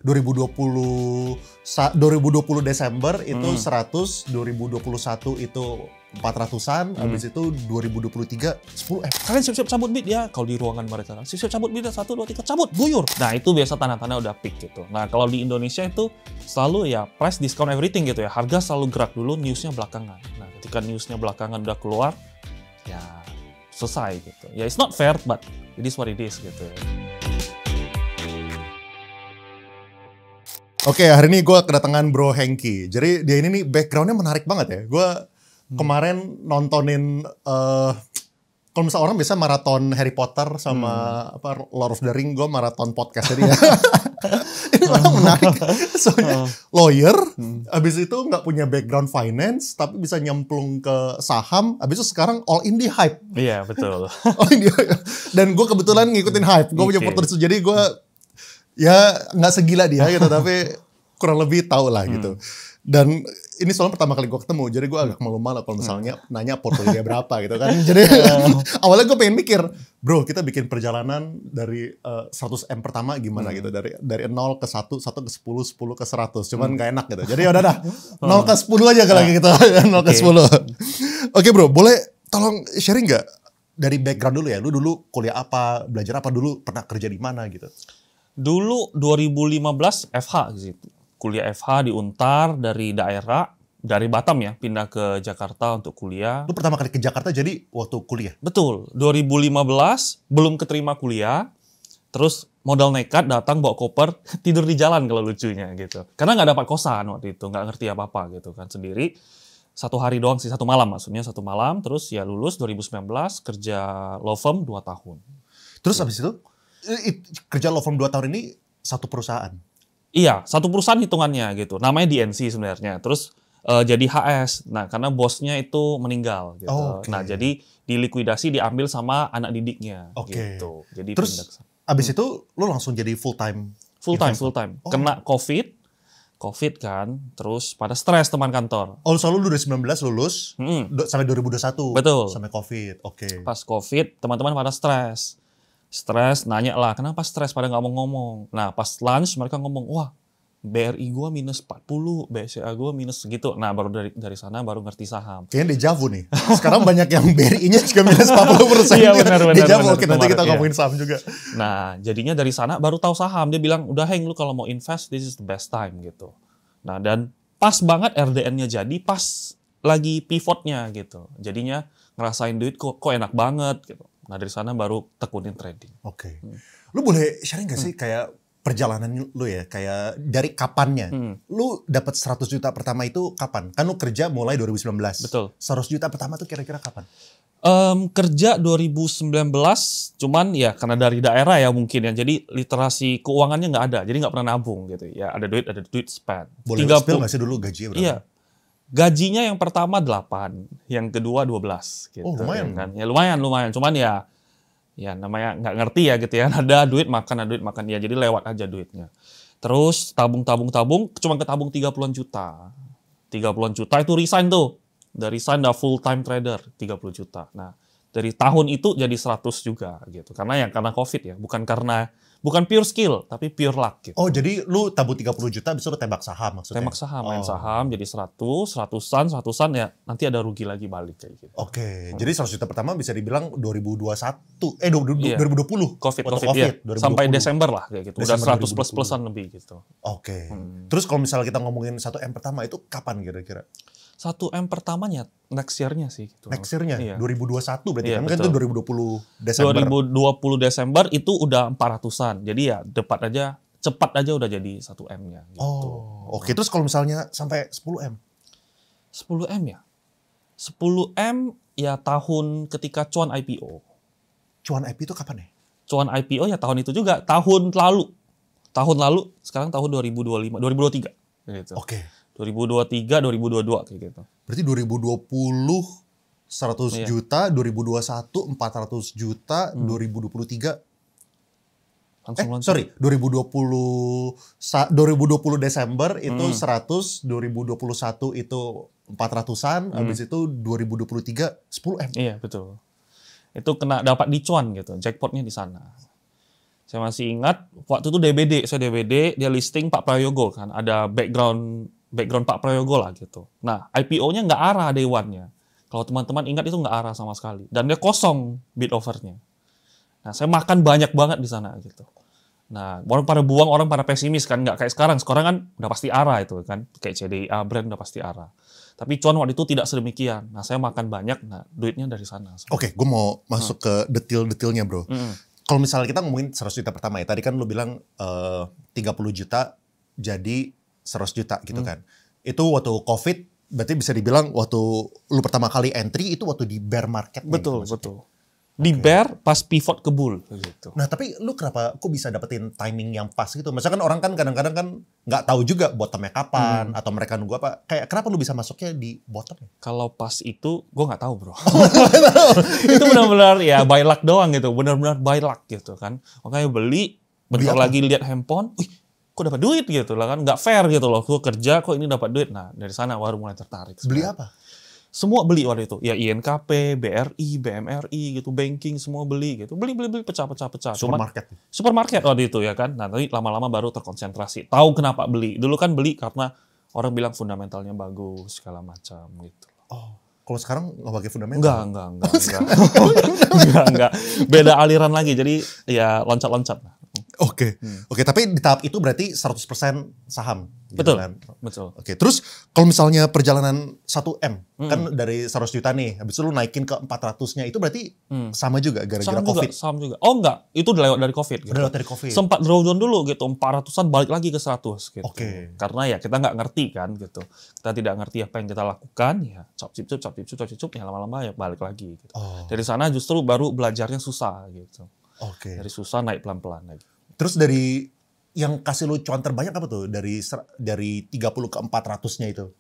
2020 Desember itu 100, 2021 itu 400-an, habis itu 2023 10M. Kalian siap-siap cabut bid ya, kalau di ruangan mereka kan. Siap-siap cabut bid, 1, 2, 3, cabut, buyur. Nah itu biasa tanda-tanda udah peak gitu. Nah kalau di Indonesia itu selalu ya price discount everything gitu ya. Harga selalu gerak dulu, newsnya belakangan. Nah ketika newsnya belakangan udah keluar, ya selesai gitu. Ya it's not fair, but it is what it is gitu ya. Oke, hari ini gue kedatangan Bro Hengki. Jadi dia ini nih backgroundnya menarik banget ya. Gue kemarin nontonin, kalau misalnya orang biasa maraton Harry Potter sama Lord of the Ring, gue maraton podcast dia. Ini orang menarik. Soalnya lawyer, habis itu nggak punya background finance, tapi bisa nyemplung ke saham. Habis itu sekarang all in the hype. Iya betul. All in the hype. Dan gue kebetulan ngikutin hype. Gue punya portfolio itu, jadi gue ya nggak segila dia gitu, tapi kurang lebih tahu lah gitu. Dan ini soalnya pertama kali gue ketemu, jadi gue agak malu-malu kalau misalnya nanya portfolio dia berapa gitu kan. Jadi awalnya gue pengen mikir, bro kita bikin perjalanan dari 100M pertama gimana gitu, dari 0 ke 1, 1 ke 10, 10 ke 100, cuman gak enak gitu. Jadi yaudah dah, 0 ke 10 aja kalau gitu, 0 ke 10. Oke bro, boleh tolong sharing gak dari background dulu ya, lu dulu kuliah apa, belajar apa dulu, pernah kerja di mana gitu? Dulu 2015 FH gitu. Kuliah FH di Untar dari daerah, dari Batam ya, pindah ke Jakarta untuk kuliah. Lu pertama kali ke Jakarta jadi waktu kuliah? Betul, 2015 belum keterima kuliah, terus modal nekat datang bawa koper, tidur di jalan kalau lucunya gitu. Karena nggak dapat kosan waktu itu, nggak ngerti apa-apa gitu kan, sendiri. 1 hari doang sih, 1 malam maksudnya, 1 malam, terus ya lulus 2019, kerja law firm 2 tahun. Terus abis itu, kerja law firm 2 tahun ini satu perusahaan? Iya, satu perusahaan hitungannya gitu. Namanya DNC sebenarnya. Terus jadi HS. Nah, karena bosnya itu meninggal gitu. Okay. Nah, jadi dilikuidasi diambil sama anak didiknya gitu. Jadi terus abis itu lu langsung jadi full time? Full time. Oh. Kena COVID kan, terus pada stres teman kantor. Oh, soalnya lu 2019 lulus sampai 2021. Betul. Sampai COVID. Oke. Pas COVID, teman-teman pada stres, nanya lah, kenapa stres pada nggak mau ngomong. Nah, pas lunch mereka ngomong, wah, BRI gua minus 40, BCA gua minus segitu. Nah, baru dari sana baru ngerti saham. Kayaknya dejavu nih. Sekarang banyak yang BRI-nya juga minus 40%. Iya, benar. Dejavu, oke, nanti kita ngomongin saham juga. Nah, jadinya dari sana baru tahu saham. Dia bilang, udah Heng, lu kalau mau invest, this is the best time gitu. Nah, dan pas banget RDN-nya jadi, pas lagi pivotnya gitu. Jadinya ngerasain duit kok enak banget gitu. Nah dari sana baru tekunin trading. Oke. Lu boleh sharing gak sih kayak perjalanan lu ya, kayak dari kapannya? Lu dapat 100 juta pertama itu kapan? Kan lu kerja mulai 2019. Betul. 100 juta pertama tuh kira-kira kapan? Kerja 2019, cuman ya karena dari daerah ya mungkin ya, jadi literasi keuangannya nggak ada, jadi nggak pernah nabung gitu. Ya ada duit spend. Boleh spill nggak sih dulu gajinya berapa? Iya. Gajinya yang pertama 8, yang kedua 12 gitu. Oh, lumayan. Kan? Ya lumayan. Cuman ya namanya nggak ngerti ya gitu ya. Ada duit makan ya, jadi lewat aja duitnya. Terus tabung, cuma ketabung 30-an juta. 30-an juta itu resign tuh. Dari resign udah full time trader 30 juta. Nah, dari tahun itu jadi 100 juga gitu. Karena Covid ya, bukan pure skill, tapi pure luck gitu. Oh, jadi lu tabung 30 juta bisa lu tembak saham maksudnya? Tembak saham, main saham, jadi 100-an ya nanti ada rugi lagi balik kayak gitu. Oke, jadi 100 juta pertama bisa dibilang 2020. COVID ya. 2020. Sampai Desember lah kayak gitu. Udah 100 plus-plusan lebih gitu. Oke. Terus kalau misalnya kita ngomongin 1M pertama itu kapan kira-kira? 1M pertamanya next year-nya sih gitu. Next year-nya? Iya. 2021 berarti iya, kan itu 2020 Desember. 2020 Desember itu udah 400-an. Jadi ya cepat aja udah jadi 1M-nya gitu. Oh, oke. Terus kalau misalnya sampai 10M? 10M ya? 10M ya tahun ketika Cuan IPO. Cuan IPO itu kapan ya? Cuan IPO ya tahun itu juga, tahun lalu, sekarang tahun 2023 gitu. Oke. 2023, 2022 kayak gitu. Berarti 2020 100 juta, 2021 400 juta, 2023 2020 Desember itu 100, 2021 itu 400-an, habis itu 2023 10M. Iya, betul. Itu dapat di Cuan gitu, jackpotnya di sana. Saya masih ingat waktu itu saya DBD, dia listing Pak Prayogo kan, ada background Pak Prayogo lah gitu. Nah, IPO-nya nggak arah day one-nya. Kalau teman-teman ingat itu nggak arah sama sekali. Dan dia kosong bid offer-nya. Nah, saya makan banyak banget di sana gitu. Nah, orang pada buang, orang pada pesimis kan, nggak kayak sekarang. Sekarang kan udah pasti arah itu kan, kayak CDIA brand udah pasti arah. Tapi cuan waktu itu tidak sedemikian. Nah, saya makan banyak, nah duitnya dari sana. Oke, gue mau masuk ke detail-detailnya, bro. Kalau misalnya kita ngomongin 100 juta pertama ya, tadi kan lu bilang 30 juta jadi 100 juta gitu kan. Itu waktu COVID, berarti bisa dibilang waktu lu pertama kali entry itu waktu di bear market. Betul, betul. Di bear pas pivot ke bull gitu. Nah, tapi lu kok bisa dapetin timing yang pas gitu? Maksudnya kan orang kan kadang-kadang kan nggak tahu juga bottomnya kapan atau mereka nunggu apa. Kayak kenapa lu bisa masuknya di bottom? Kalau pas itu gue nggak tahu, bro. Itu benar-benar ya by luck doang gitu, benar-benar by luck gitu kan. Makanya beli, bentar lagi lihat handphone, wih, kok dapat duit gitu lah kan, nggak fair gitu loh. Gue kerja kok ini dapat duit. Nah, dari sana baru mulai tertarik. Beli apa? Semua beli waktu itu. Ya INKP, BRI, BMRI gitu, banking semua beli gitu. Beli pecah. Supermarket waktu itu ya kan. Nah, tapi lama-lama baru terkonsentrasi. Tahu kenapa beli. Dulu kan beli karena orang bilang fundamentalnya bagus segala macam gitu. Oh, kalau sekarang nggak pakai fundamental? Enggak. Beda aliran lagi. Jadi ya loncat-loncat. Oke, tapi di tahap itu berarti 100% saham. Betul, gitu kan? betul. Oke, terus kalau misalnya perjalanan 1M, kan dari 100 juta nih, habis itu lu naikin ke 400-nya, itu berarti sama juga gara-gara COVID? Sama juga. Oh enggak, itu udah lewat dari COVID. Gitu. Udah lewat dari COVID? Sempat drawdown dulu gitu, 400-an balik lagi ke 100 gitu. Oke. Karena ya kita nggak ngerti kan gitu. Kita tidak ngerti apa yang kita lakukan, ya cap cip, ya lama-lama ya balik lagi gitu. Dari sana justru baru belajarnya susah gitu. Oke. Dari susah naik pelan-pelan lagi. Terus dari yang kasih lu cuan terbanyak apa tuh? Dari 30 ke 400-nya itu?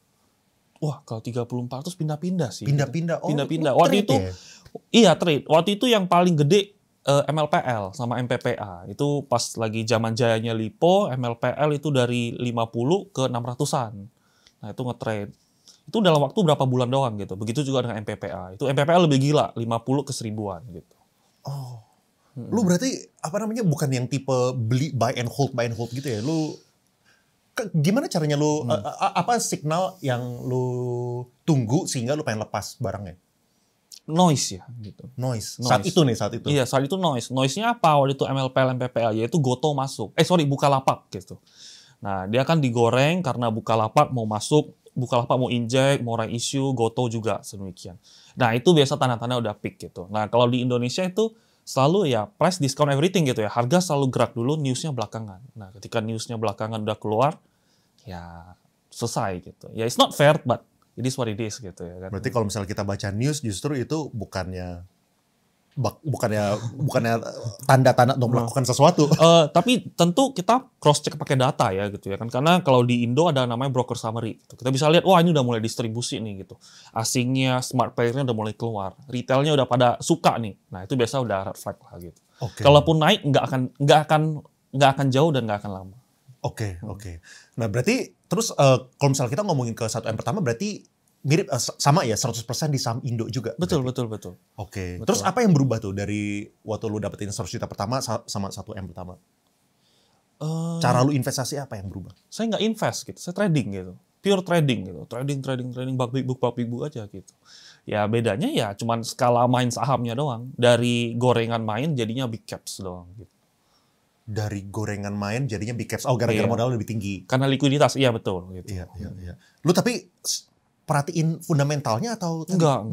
Wah, kalau 30-400 pindah-pindah sih. Pindah-pindah? Oh, pindah-pindah. Waktu itu, ya? Iya trade. Waktu itu yang paling gede MLPL sama MPPA. Itu pas lagi zaman jayanya Lipo, MLPL itu dari 50 ke 600-an. Nah, itu nge-trade. Itu dalam waktu berapa bulan doang gitu. Begitu juga dengan MPPA. Itu MPPA lebih gila, 50 ke 1000-an gitu. Oh. Lu berarti bukan yang tipe beli buy and hold gitu ya? Lu gimana caranya lu apa signal yang lu tunggu sehingga lu pengen lepas barangnya? Noise ya gitu. Noise. Saat itu. Iya, saat itu noise. Noise-nya apa? Waktu itu MLPL, MPPA yaitu Goto masuk. Bukalapak gitu. Nah, dia kan digoreng karena Bukalapak mau masuk, Bukalapak mau injek, mau orang issue, Goto juga sedemikian. Nah, itu biasa tanda-tanda udah peak gitu. Nah, kalau di Indonesia itu selalu ya price discount everything gitu ya. Harga selalu gerak dulu, newsnya belakangan. Nah, ketika newsnya belakangan udah keluar, ya selesai gitu. Ya it's not fair, but it is what it is gitu ya kan. Berarti kalau misalnya kita baca news justru itu bukannya tanda-tanda untuk melakukan sesuatu. Tapi tentu kita cross check pakai data ya gitu ya kan. Karena kalau di Indo ada namanya broker summary. Gitu. Kita bisa lihat, wah ini udah mulai distribusi nih gitu. Asingnya, smart player-nya udah mulai keluar. Retailnya udah pada suka nih. Nah itu biasa udah red flag lah gitu. Okay. Kalaupun naik nggak akan jauh dan nggak akan lama. Oke. Nah berarti terus kalau misalnya kita ngomongin ke 1M pertama berarti mirip sama ya 100% di saham Indo juga. Betul. Oke. Terus apa yang berubah tuh dari waktu lu dapetin 100 juta pertama sama 1M pertama? Cara lu investasi apa yang berubah? Saya nggak invest gitu, saya trading gitu. Pure trading gitu. Trading bug big book aja gitu. Ya bedanya ya cuman skala main sahamnya doang. Dari gorengan main jadinya big caps doang gitu. Dari gorengan main jadinya big caps. Oh, gara-gara modal lebih tinggi. Karena likuiditas, iya betul gitu. Iya. Lu tapi perhatiin fundamentalnya atau enggak.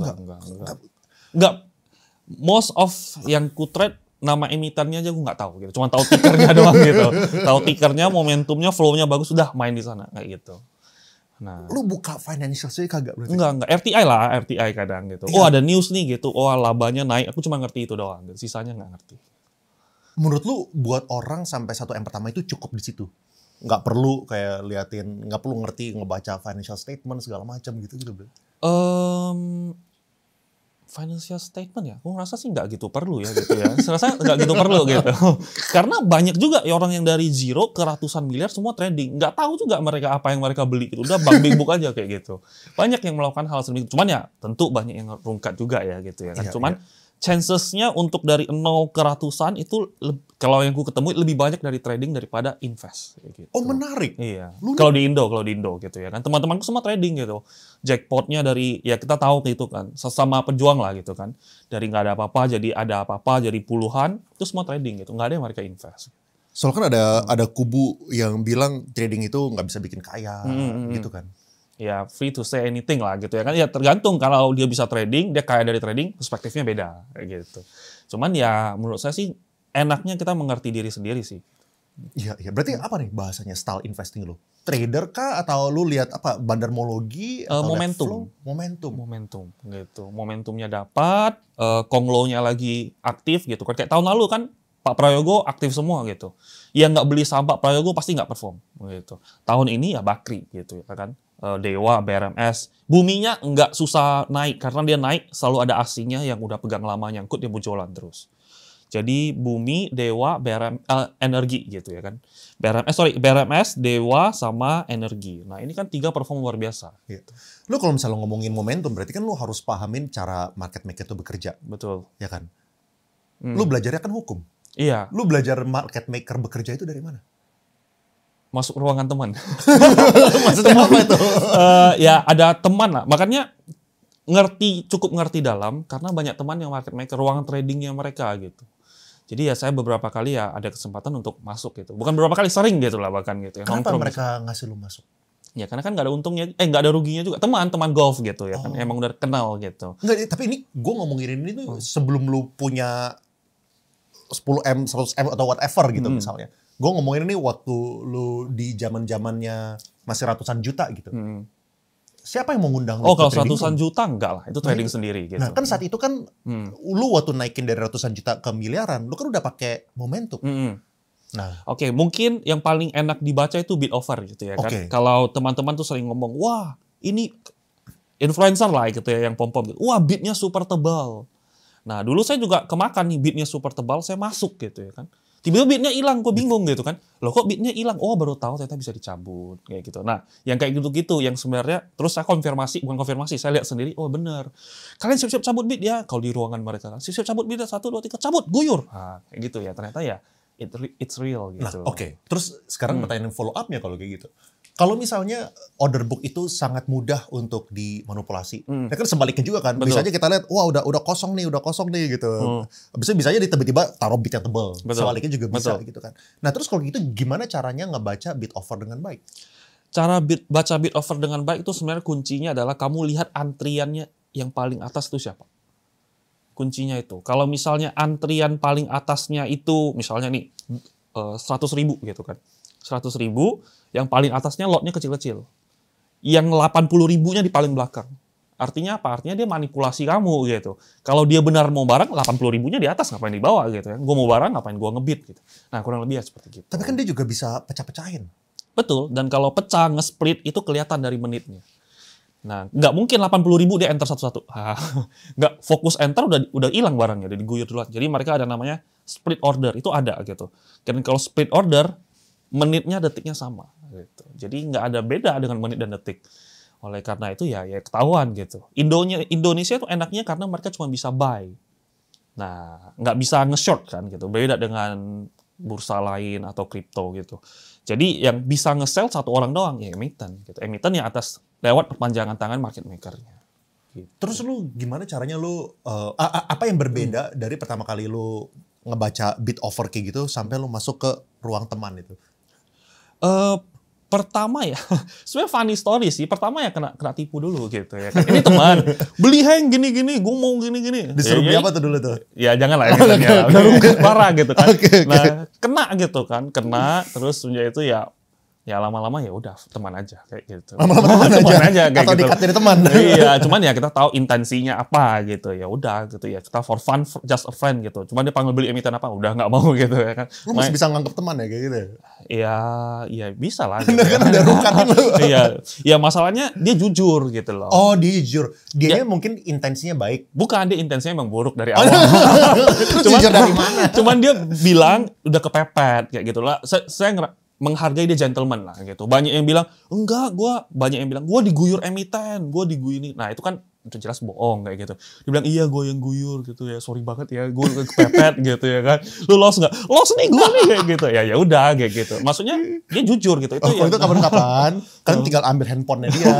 Most of yang ku trade nama emitennya aja gue nggak tahu gitu. Cuma tahu tickernya doang gitu. Tahu tickernya, momentumnya, flow-nya bagus, sudah main di sana kayak gitu. Nah, lu buka financial sih kagak berarti? Enggak. RTI kadang gitu. Oh, ada news nih gitu. Oh, labanya naik. Aku cuma ngerti itu doang. Gitu. Sisanya nggak ngerti. Menurut lu buat orang sampai 1M pertama itu cukup di situ? Nggak perlu kayak nggak perlu ngerti ngebaca financial statement segala macam gitu bro? Financial statement ya, aku ngerasa sih nggak gitu perlu ya gitu ya. Saya rasa nggak gitu perlu gitu. Karena banyak juga ya orang yang dari zero ke ratusan miliar semua trading, nggak tahu juga mereka apa yang mereka beli gitu. Udah big book aja kayak gitu. Banyak yang melakukan hal sedemikian. Cuman ya tentu banyak yang rungkat juga ya gitu ya kan. Cuman chancesnya untuk dari 0 ke ratusan itu kalau yang gue ketemu lebih banyak dari trading daripada invest. Gitu. Oh menarik. Iya. Kalau di Indo gitu ya kan. Teman-temanku semua trading gitu. Jackpotnya dari, ya kita tahu gitu kan. Sesama pejuang lah gitu kan. Dari nggak ada apa-apa jadi ada apa-apa jadi puluhan. Itu semua trading gitu. Nggak ada yang mereka invest. Soalnya kan ada kubu yang bilang trading itu nggak bisa bikin kaya gitu kan. Ya free to say anything lah gitu ya kan. Ya tergantung kalau dia bisa trading, dia kaya dari trading, perspektifnya beda kayak gitu. Cuman ya menurut saya sih enaknya kita mengerti diri sendiri sih. Iya, iya. Berarti apa nih bahasanya style investing lu? Trader kah atau lu lihat apa bandarmologi atau Momentum. Momentum Gitu. Momentumnya dapat, konglonya lagi aktif gitu kan. Kayak tahun lalu kan Pak Prayogo aktif semua gitu. Yang nggak beli saham Pak Prayogo pasti nggak perform gitu. Tahun ini ya Bakri gitu ya kan. Dewa, BRMS, buminya nggak susah naik karena dia naik selalu ada asingnya yang udah pegang lama nyangkut dia bujolan terus. Jadi Bumi, Dewa, Energi gitu ya kan. BRMS, Dewa sama Energi. Nah ini kan 3 perform luar biasa. Gitu. Lu kalau misalnya ngomongin momentum berarti kan lu harus pahamin cara market maker itu bekerja. Betul. Ya kan. Lu belajarnya kan hukum. Iya. Lu belajar market maker bekerja itu dari mana? Masuk ruangan teman. Maksudnya apa itu? Ya ada teman lah. Makanya cukup ngerti dalam karena banyak teman yang market maker, ruangan tradingnya mereka gitu. Jadi ya saya beberapa kali ya ada kesempatan untuk masuk gitu. Bukan beberapa kali, sering gitu lah bahkan gitu. Kenapa mereka ngasih lu masuk? Ya karena kan nggak ada untungnya, nggak ada ruginya juga. Teman golf gitu ya kan, emang udah kenal gitu. Enggak, tapi ini gue ngomongin ini tuh sebelum lu punya 10M, 100M atau whatever gitu misalnya. Gue ngomongin ini waktu lu di zaman-zamannya masih ratusan juta gitu. Siapa yang mau ngundang lu? Oh, kalau ratusan juta enggak lah, itu trading sendiri gitu. Nah, kan saat itu kan lu waktu naikin dari ratusan juta ke miliaran, lu kan udah pakai momentum. Nah, Oke, mungkin yang paling enak dibaca itu bid offer gitu ya kan. Kalau teman-teman tuh sering ngomong, "Wah, ini influencer lah gitu ya yang pom-pom gitu. Wah, bidnya super tebal." Nah, dulu saya juga kemakan nih bidnya super tebal, saya masuk gitu ya kan. Tiba-tiba bidnya hilang, kok bingung gitu kan. Loh kok bidnya hilang? Oh baru tahu ternyata bisa dicabut kayak gitu. Nah yang kayak gitu-gitu yang sebenarnya terus saya bukan konfirmasi, saya lihat sendiri, oh benar. Kalian siap-siap cabut bid ya, kalau di ruangan mereka kan. Siap-siap cabut bid 1, 2, 3, cabut, guyur. Nah kayak gitu ya, ternyata ya it's real gitu. Nah oke. Terus sekarang pertanyaan follow up-nya kalau kayak gitu. Kalau misalnya order book itu sangat mudah untuk dimanipulasi. Ya kan sebaliknya juga kan. Bisa aja kita lihat, wah udah kosong nih gitu. Bisa aja tiba-tiba taruh bid yang tebal. Sebaliknya juga bisa gitu kan. Nah terus kalau gitu gimana caranya ngebaca bid offer dengan baik? Cara baca bid offer dengan baik itu sebenarnya kuncinya adalah kamu lihat antriannya yang paling atas itu siapa. Kuncinya itu. Kalau misalnya antrian paling atasnya itu misalnya nih 100.000 gitu kan. 100.000, yang paling atasnya lotnya kecil-kecil. Yang 80.000-nya di paling belakang. Artinya apa? Artinya dia manipulasi kamu gitu. Kalau dia benar mau barang, 80.000-nya di atas ngapain dibawa gitu ya. Gue mau barang ngapain gue ngebid gitu. Nah kurang lebih seperti gitu. Tapi kan dia juga bisa pecah-pecahin. Betul, dan kalau pecah, nge-split itu kelihatan dari menitnya. Nah, nggak mungkin 80.000 dia enter satu-satu. Nggak fokus enter udah hilang barangnya, udah diguyur duluan. Jadi mereka ada namanya split order, itu ada gitu. Dan kalau split order, menitnya detiknya sama gitu. Jadi nggak ada beda dengan menit dan detik. Oleh karena itu ya ketahuan gitu. Indonesia tuh enaknya karena mereka cuma bisa buy. Nah, nggak bisa nge-short kan gitu. Beda dengan bursa lain atau kripto gitu. Jadi yang bisa nge-sell satu orang doang ya emiten gitu. Emiten yang atas lewat perpanjangan tangan market maker-nya. Gitu. Terus lu gimana caranya lu apa yang berbeda dari pertama kali lu ngebaca bid offer kayak gitu sampai lu masuk ke ruang teman itu? Pertama ya, sebenarnya funny story sih. Pertama ya kena tipu dulu gitu ya. Kan. Ini teman, beli hang gini-gini, gue mau gini-gini. Disuruh beli apa tuh dulu tuh? Ya jangan lah ya, parah gitu kan. Nah, kena gitu kan, terus semenjak itu ya lama-lama ya udah teman aja kayak gitu. Lama-lama teman aja kayak atau gitu. Dikat dari teman. Iya, cuman ya kita tahu intensinya apa gitu. Ya udah gitu ya. Kita for fun, just a friend gitu. Cuman dia panggil beli emiten apa, udah nggak mau gitu ya kan. Lu masih bisa nganggap teman ya kayak gitu. Ya bisa lah. Gitu, kan ada rukatin lu. Iya, ya masalahnya dia jujur gitu loh. Oh, dia jujur. Dia mungkin intensinya baik. Bukan, dia intensinya emang buruk dari awal. Jujur dari mana? Cuman dia bilang udah kepepet kayak gitu lah. Saya menghargai dia gentleman lah gitu. Banyak yang bilang, enggak, banyak yang bilang, gue diguyur emiten, gue diguyur ini. Nah itu kan udah jelas bohong kayak gitu. Dia bilang iya goyang guyur gitu ya, sorry banget ya, gue kepepet gitu ya kan. Lu lost nggak? Lost nih gue nih kayak gitu. Ya udah kayak gitu. Maksudnya dia jujur gitu. Kalau itu kapan-kapan, kan tinggal ambil handphonenya dia.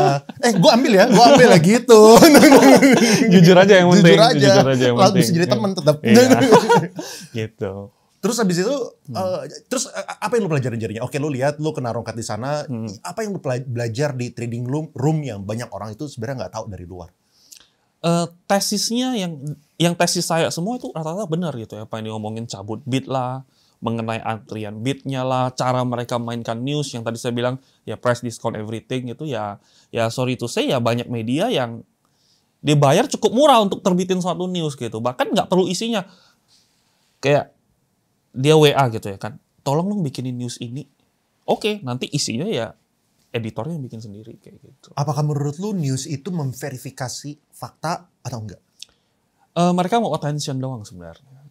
Gue ambil lah gitu. Jujur aja yang penting. Jujur aja yang penting. bisa jadi teman tetap. Iya. Gitu. Terus habis itu, apa yang lu pelajarin jadinya? Oke, lu lihat, lu kena rongkat di sana. Apa yang lu belajar di trading room yang banyak orang itu sebenarnya nggak tahu dari luar? Tesisnya yang tesis saya semua itu rata-rata benar gitu ya. Apa yang diomongin cabut bid lah, mengenai antrian bidnya lah, cara mereka mainkan news yang tadi saya bilang ya price discount everything itu ya sorry to say ya banyak media yang dibayar cukup murah untuk terbitin suatu news gitu. Bahkan nggak perlu isinya. Kayak dia WA gitu ya kan. Tolong dong bikinin news ini. Oke, nanti isinya ya editornya yang bikin sendiri kayak gitu. Apakah menurut lu news itu memverifikasi fakta atau enggak? Mereka mau attention doang sebenarnya.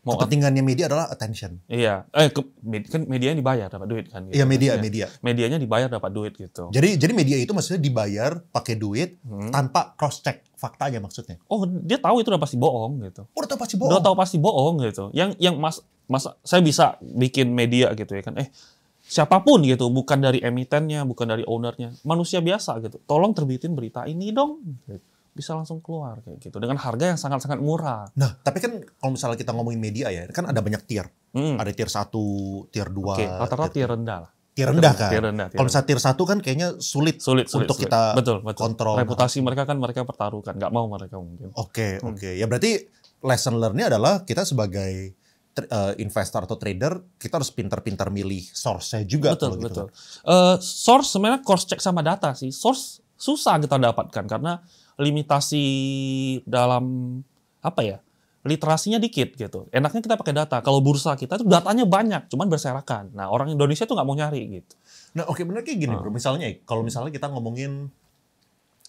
Kepentingannya media adalah attention. Iya, kan medianya dibayar dapat duit kan. Gitu. Iya media. Medianya dibayar dapat duit gitu. Jadi media itu maksudnya dibayar pakai duit tanpa cross check faktanya maksudnya. Oh dia tahu itu udah pasti bohong gitu. Udah tahu pasti bohong. Udah tahu pasti bohong gitu. Yang mas saya bisa bikin media gitu ya kan. Siapapun gitu, bukan dari emitennya, bukan dari ownernya, manusia biasa gitu. Tolong terbitin berita ini dong. Bisa langsung keluar kayak gitu dengan harga yang sangat-sangat murah. Nah, tapi kan kalau misalnya kita ngomongin media ya, kan ada banyak tier. Ada tier 1, tier 2. Oke, rata-rata tier rendah lah. Tier rendah kan. Kalau misalnya tier 1 kan kayaknya sulit untuk kita betul. kontrol. Reputasi mereka kan mereka pertaruhkan, nggak mau mereka mungkin. Oke. Ya berarti lesson learn-nya adalah kita sebagai investor atau trader, kita harus pintar-pintar milih source-nya juga. Betul. Gitu. Source sebenarnya cross check sama data sih. Source susah kita dapatkan karena limitasi dalam literasinya dikit gitu. Enaknya kita pakai data. Kalau bursa kita tuh datanya banyak, cuman berserakan. Nah orang Indonesia tuh nggak mau nyari gitu. Nah oke, bener kayak gini bro. Misalnya kalau misalnya kita ngomongin,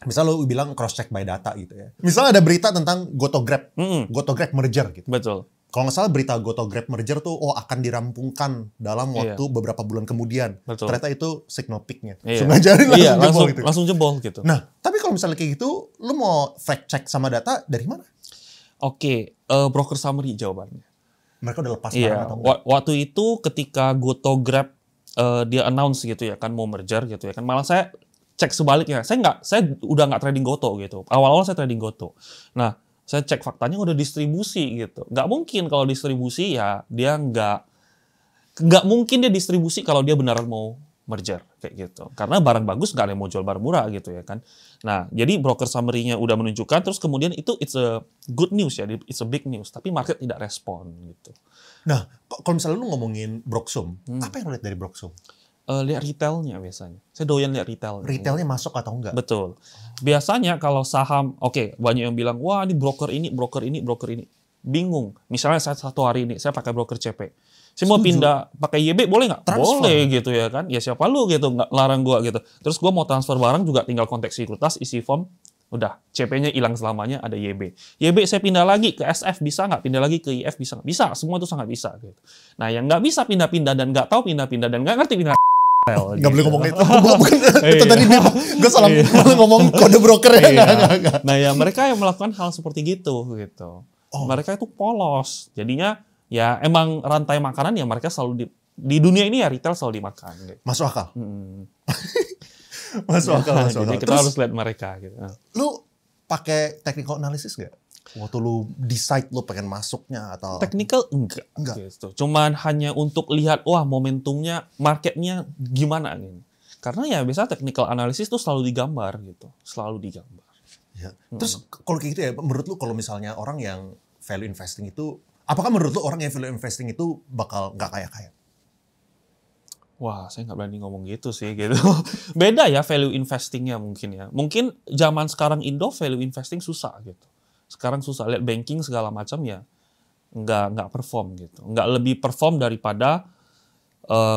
misal lo bilang cross check by data gitu ya. Misalnya ada berita tentang GoToGrab, GoToGrab merger gitu. Betul. Kalau nggak salah berita GoToGrab merger tuh akan dirampungkan dalam waktu beberapa bulan kemudian. Betul. Ternyata itu signal peak-nya. Iya. Ngajarin langsung jebol gitu. Nah, tapi kalau misalnya kayak gitu, lu mau fact check sama data dari mana? Oke, broker summary jawabannya. Mereka udah lepas barang atau enggak? Waktu itu ketika GoToGrab dia announce gitu ya kan mau merger gitu ya kan. Malah saya cek sebaliknya. Saya udah nggak trading Goto gitu. Awal-awal saya trading Goto. Nah, saya cek faktanya udah distribusi gitu. Nggak mungkin kalau distribusi ya dia nggak mungkin dia distribusi kalau dia beneran mau merger kayak gitu. Karena barang bagus nggak ada yang mau jual barang murah gitu ya kan. Nah jadi broker summary-nya udah menunjukkan terus kemudian itu it's a good news ya, it's a big news. Tapi market tidak respon gitu. Nah kalau misalnya lu ngomongin Broksum, apa yang lu lihat dari Broksum? Lihat retailnya biasanya. Saya doyan lihat retail. Retailnya masuk atau enggak? Betul. Biasanya kalau saham, banyak yang bilang, wah ini broker ini. Bingung. Misalnya saya satu hari ini, saya pakai broker CP. Saya mau pindah pakai YB, boleh nggak? Boleh gitu ya kan. Ya siapa lu gitu, nggak larang gua gitu. Terus gua mau transfer barang juga tinggal kontak sekuritas, isi form. Udah, CP-nya hilang selamanya, ada YB. YB saya pindah lagi ke SF, bisa nggak? Pindah lagi ke IF, bisa nggak? Bisa, semua itu sangat bisa. Gitu. Nah yang nggak bisa pindah-pindah dan nggak tahu pindah-pindah dan nggak ngerti pindah nggak boleh ngomong itu. Bukan itu tadi gue salah ngomong kode broker ya. Nah ya mereka yang melakukan hal seperti gitu. Mereka itu polos. Jadinya ya emang rantai makanan ya mereka selalu di dunia ini ya retail selalu dimakan. Gitu. Masuk akal. Masuk akal. Jadi kita harus lihat mereka. Gitu. Lu pakai technical analysis nggak? Waktu lu decide lu pengen masuknya atau technical enggak. Gitu. Cuman hanya untuk lihat momentumnya, marketnya gimana gitu. Karena ya biasa technical analysis tuh selalu digambar gitu, Ya. Terus kalau kayak gitu ya, menurut lu kalau misalnya orang yang value investing itu, apakah menurut lu orang yang value investing itu bakal nggak kaya-kaya? Wah, saya nggak berani ngomong gitu sih gitu. Beda ya value investingnya mungkin ya. Mungkin zaman sekarang Indo value investing susah gitu. Sekarang susah, lihat banking segala macam ya nggak perform gitu. Nggak lebih perform daripada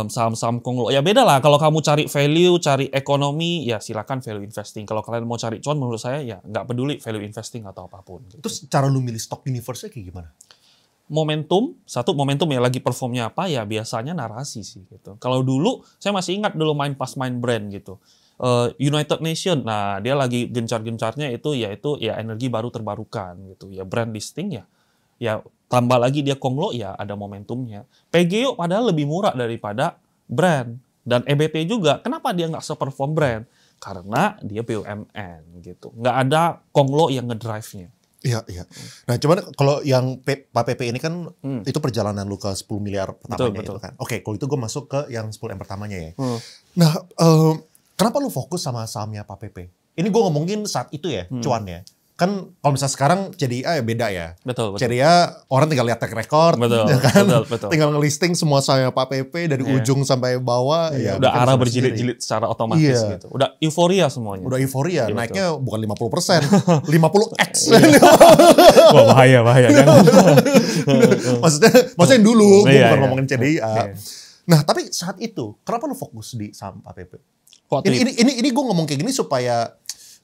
saham-saham konglo. Ya beda lah, kalau kamu cari value, cari ekonomi, ya silakan value investing. Kalau kalian mau cari cuan, menurut saya ya nggak peduli value investing atau apapun. Gitu. Terus cara lu milih stock universe-nya kayak gimana? Momentum ya lagi performnya apa ya biasanya narasi sih gitu. Kalau dulu, saya masih ingat dulu pas main brand gitu. United Nation. Nah, dia lagi gencar-gencarnya itu yaitu ya energi baru terbarukan gitu. Ya brand listing ya tambah lagi dia Konglo ya ada momentumnya. PGO padahal lebih murah daripada brand. Dan EBT juga, kenapa dia nggak seperform brand? Karena dia BUMN gitu. Nggak ada Konglo yang ngedrive-nya. Iya, iya. Nah, cuman kalau yang Pak PP ini kan itu perjalanan lu ke 10 miliar pertamanya Betul. itu kan. Oke, kalau itu gue masuk ke yang 10 M pertamanya ya. Hmm. Nah, kenapa lu fokus sama sahamnya Pak PP? Ini gue ngomongin saat itu ya, cuannya. Kan kalau misalnya sekarang CDIA ya beda ya. Betul. CDIA orang tinggal lihat track record, Betul, ya kan? betul. Tinggal ngelisting semua sahamnya Pak PP dari ujung sampai bawah. Ya, Udah bikin arah sama berjilid-jilid secara otomatis Iya. gitu. Udah euforia semuanya. Udah euforia, Iya, naiknya bukan 50%, 50x. Wah, bahaya. Jangan. maksudnya dulu, gue Iya, bukan iya. ngomongin CDIA. Iya. Nah, tapi saat itu, kenapa lu fokus di saham Pak PP? Waktu Ini gue ngomong kayak gini supaya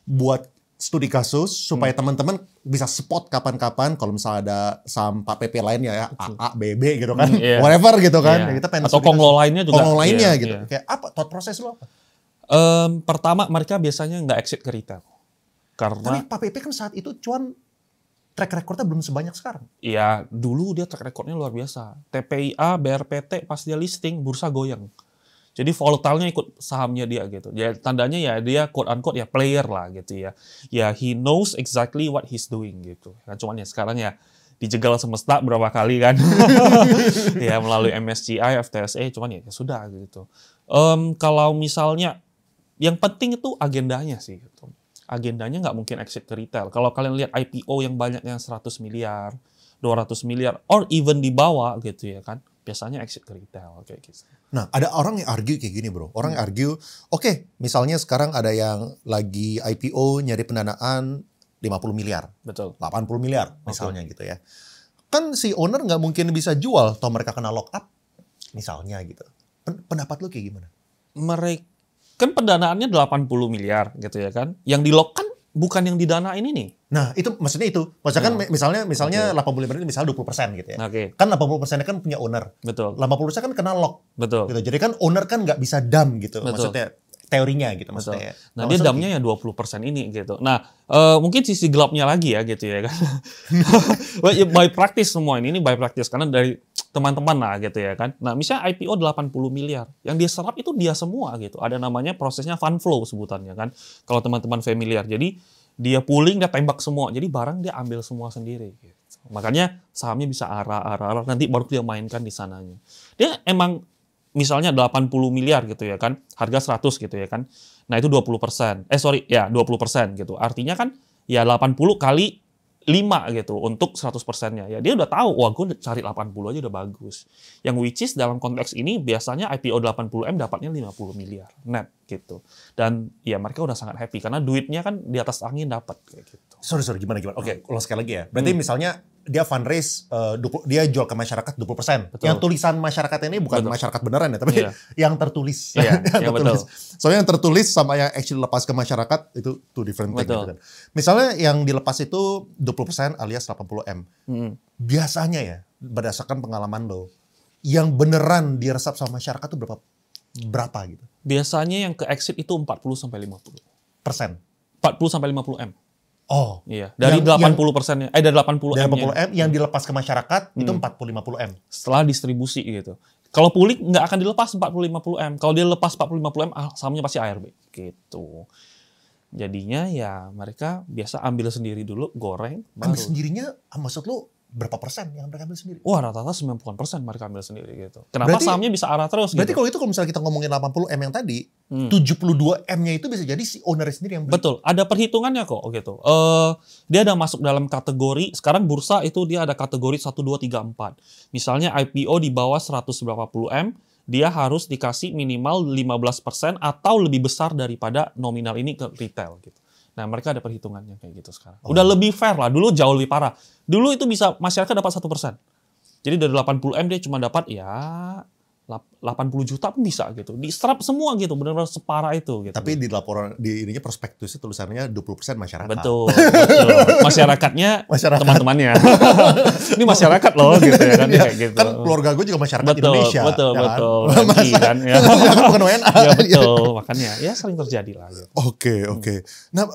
buat studi kasus, supaya teman-teman bisa spot kapan-kapan kalau misalnya ada saham Pak PP lain ya, AA, BB gitu kan, Iya. whatever gitu kan. Iya. Ya, kita pengen Atau studi Konglo kasus. lainnya juga. Konglo lainnya Iya, gitu. iya. Kayak apa, thought proses lu apa? Pertama, mereka biasanya nggak exit ke retail. Tapi Karena Pak PP kan saat itu cuan track recordnya belum sebanyak sekarang. ya dulu dia track recordnya luar biasa. TPIA, BRPT pas dia listing, bursa goyang. Jadi volatilnya ikut sahamnya dia gitu. Ya tandanya ya dia quote unquote ya player lah gitu ya. Ya he knows exactly what he's doing gitu. Kan cuman ya sekarang ya dijegal semesta berapa kali kan. Ya melalui MSCI, FTSE cuman ya sudah gitu. Kalau misalnya yang penting itu agendanya sih gitu. Agendanya nggak mungkin exit ke retail. Kalau kalian lihat IPO yang banyak yang 100 miliar, 200 miliar, or even di bawah gitu ya kan. Biasanya exit ke retail kayak gitu. Nah, ada orang yang argue kayak gini bro. Orang yang argue, oke, misalnya sekarang ada yang lagi IPO nyari pendanaan 50 miliar. Betul. 80 miliar misalnya gitu ya. Kan si owner nggak mungkin bisa jual atau mereka kena lock up misalnya gitu. Pendapat lu kayak gimana? Mereka kan pendanaannya 80 miliar gitu ya kan. Yang di lock kan bukan yang didanain ini. Nah, itu maksudnya itu. Maksudnya kan misalnya 80 miliar itu misalnya 20% gitu ya. Oke. Kan 80% kan punya owner. Betul. 80% kan kena lock. Betul. Gitu. Jadi kan owner kan nggak bisa dump gitu. Betul. Maksudnya teorinya gitu Betul. maksudnya. Nah, dia damnya ya 20% ini gitu. Nah, mungkin sisi gelapnya lagi ya gitu ya kan. By practice semua ini by practice karena dari teman-teman lah gitu ya kan. Nah, misalnya IPO 80 miliar. Yang dia serap itu dia semua gitu. Ada namanya prosesnya fund flow sebutannya kan. Kalau teman-teman familiar. Jadi dia pooling, dia tembak semua. Jadi barang dia ambil semua sendiri gitu. Makanya sahamnya bisa arah nanti baru dia mainkan di sananya. Dia emang misalnya 80 miliar gitu ya kan, harga 100 gitu ya kan. Nah itu 20%. 20% gitu. Artinya kan ya 80 kali 5 gitu untuk 100%-nya. Ya dia udah tahu, wah gue cari 80 aja udah bagus. Yang which is dalam konteks ini biasanya IPO 80M dapatnya 50 miliar net gitu. Dan ya mereka udah sangat happy karena duitnya kan di atas angin dapat kayak gitu. Sorry, gimana? Oke, ulang sekali lagi ya. Berarti misalnya dia fundraise, dia jual ke masyarakat 20%. Betul. Yang tulisan masyarakat ini bukan masyarakat beneran ya, tapi yang tertulis. Iya, yang tertulis. Soalnya yang tertulis sama yang actually lepas ke masyarakat itu two different thing. Gitu kan. Misalnya yang dilepas itu 20% alias 80M. Biasanya ya, berdasarkan pengalaman lo, yang beneran diresap sama masyarakat itu berapa gitu? Biasanya yang ke exit itu 40-50%. Persen? 40-50M. Oh. Iya, dari 80%-nya. Dari 80M-nya. Dari 80M yang dilepas ke masyarakat itu 40-50M. Setelah distribusi gitu. Kalau pooling nggak akan dilepas 40-50M. Kalau dia lepas 40-50M, sahamnya pasti ARB. Gitu. Jadinya ya mereka biasa ambil sendiri dulu, goreng, Ambil baru. sendirinya, maksud lu berapa persen yang mereka ambil sendiri? Wah rata-rata 90% mereka ambil sendiri gitu. Kenapa Berarti- sahamnya bisa arah terus Berarti gitu? kalau itu kalau misalnya kita ngomongin 80M yang tadi, 72M-nya itu bisa jadi si owner sendiri yang beli. Betul, ada perhitungannya kok gitu. Dia ada masuk dalam kategori, sekarang bursa itu dia ada kategori 1, 2, 3, 4. Misalnya IPO di bawah 100 berapa puluh M, dia harus dikasih minimal 15% atau lebih besar daripada nominal ini ke retail gitu. Nah mereka ada perhitungannya kayak gitu sekarang. Udah lebih fair lah, dulu jauh lebih parah. Dulu itu bisa masyarakat dapat 1%. Jadi dari 80M dia cuma dapat ya 80 juta pun bisa gitu. Diserap semua gitu, benar-benar separah itu gitu. Tapi di laporan di ininya prospektusnya tulisannya 20% masyarakat. Betul, betul. Masyarakatnya teman-temannya. Ini masyarakat loh gitu ya kan, kayak gitu. Kan keluarga gue juga masyarakat Indonesia. Betul, ya betul. Kan? Kan, ya. Bukan WNA. Ya betul, makanya ya sering terjadi lah. Gitu. Oke. Nah,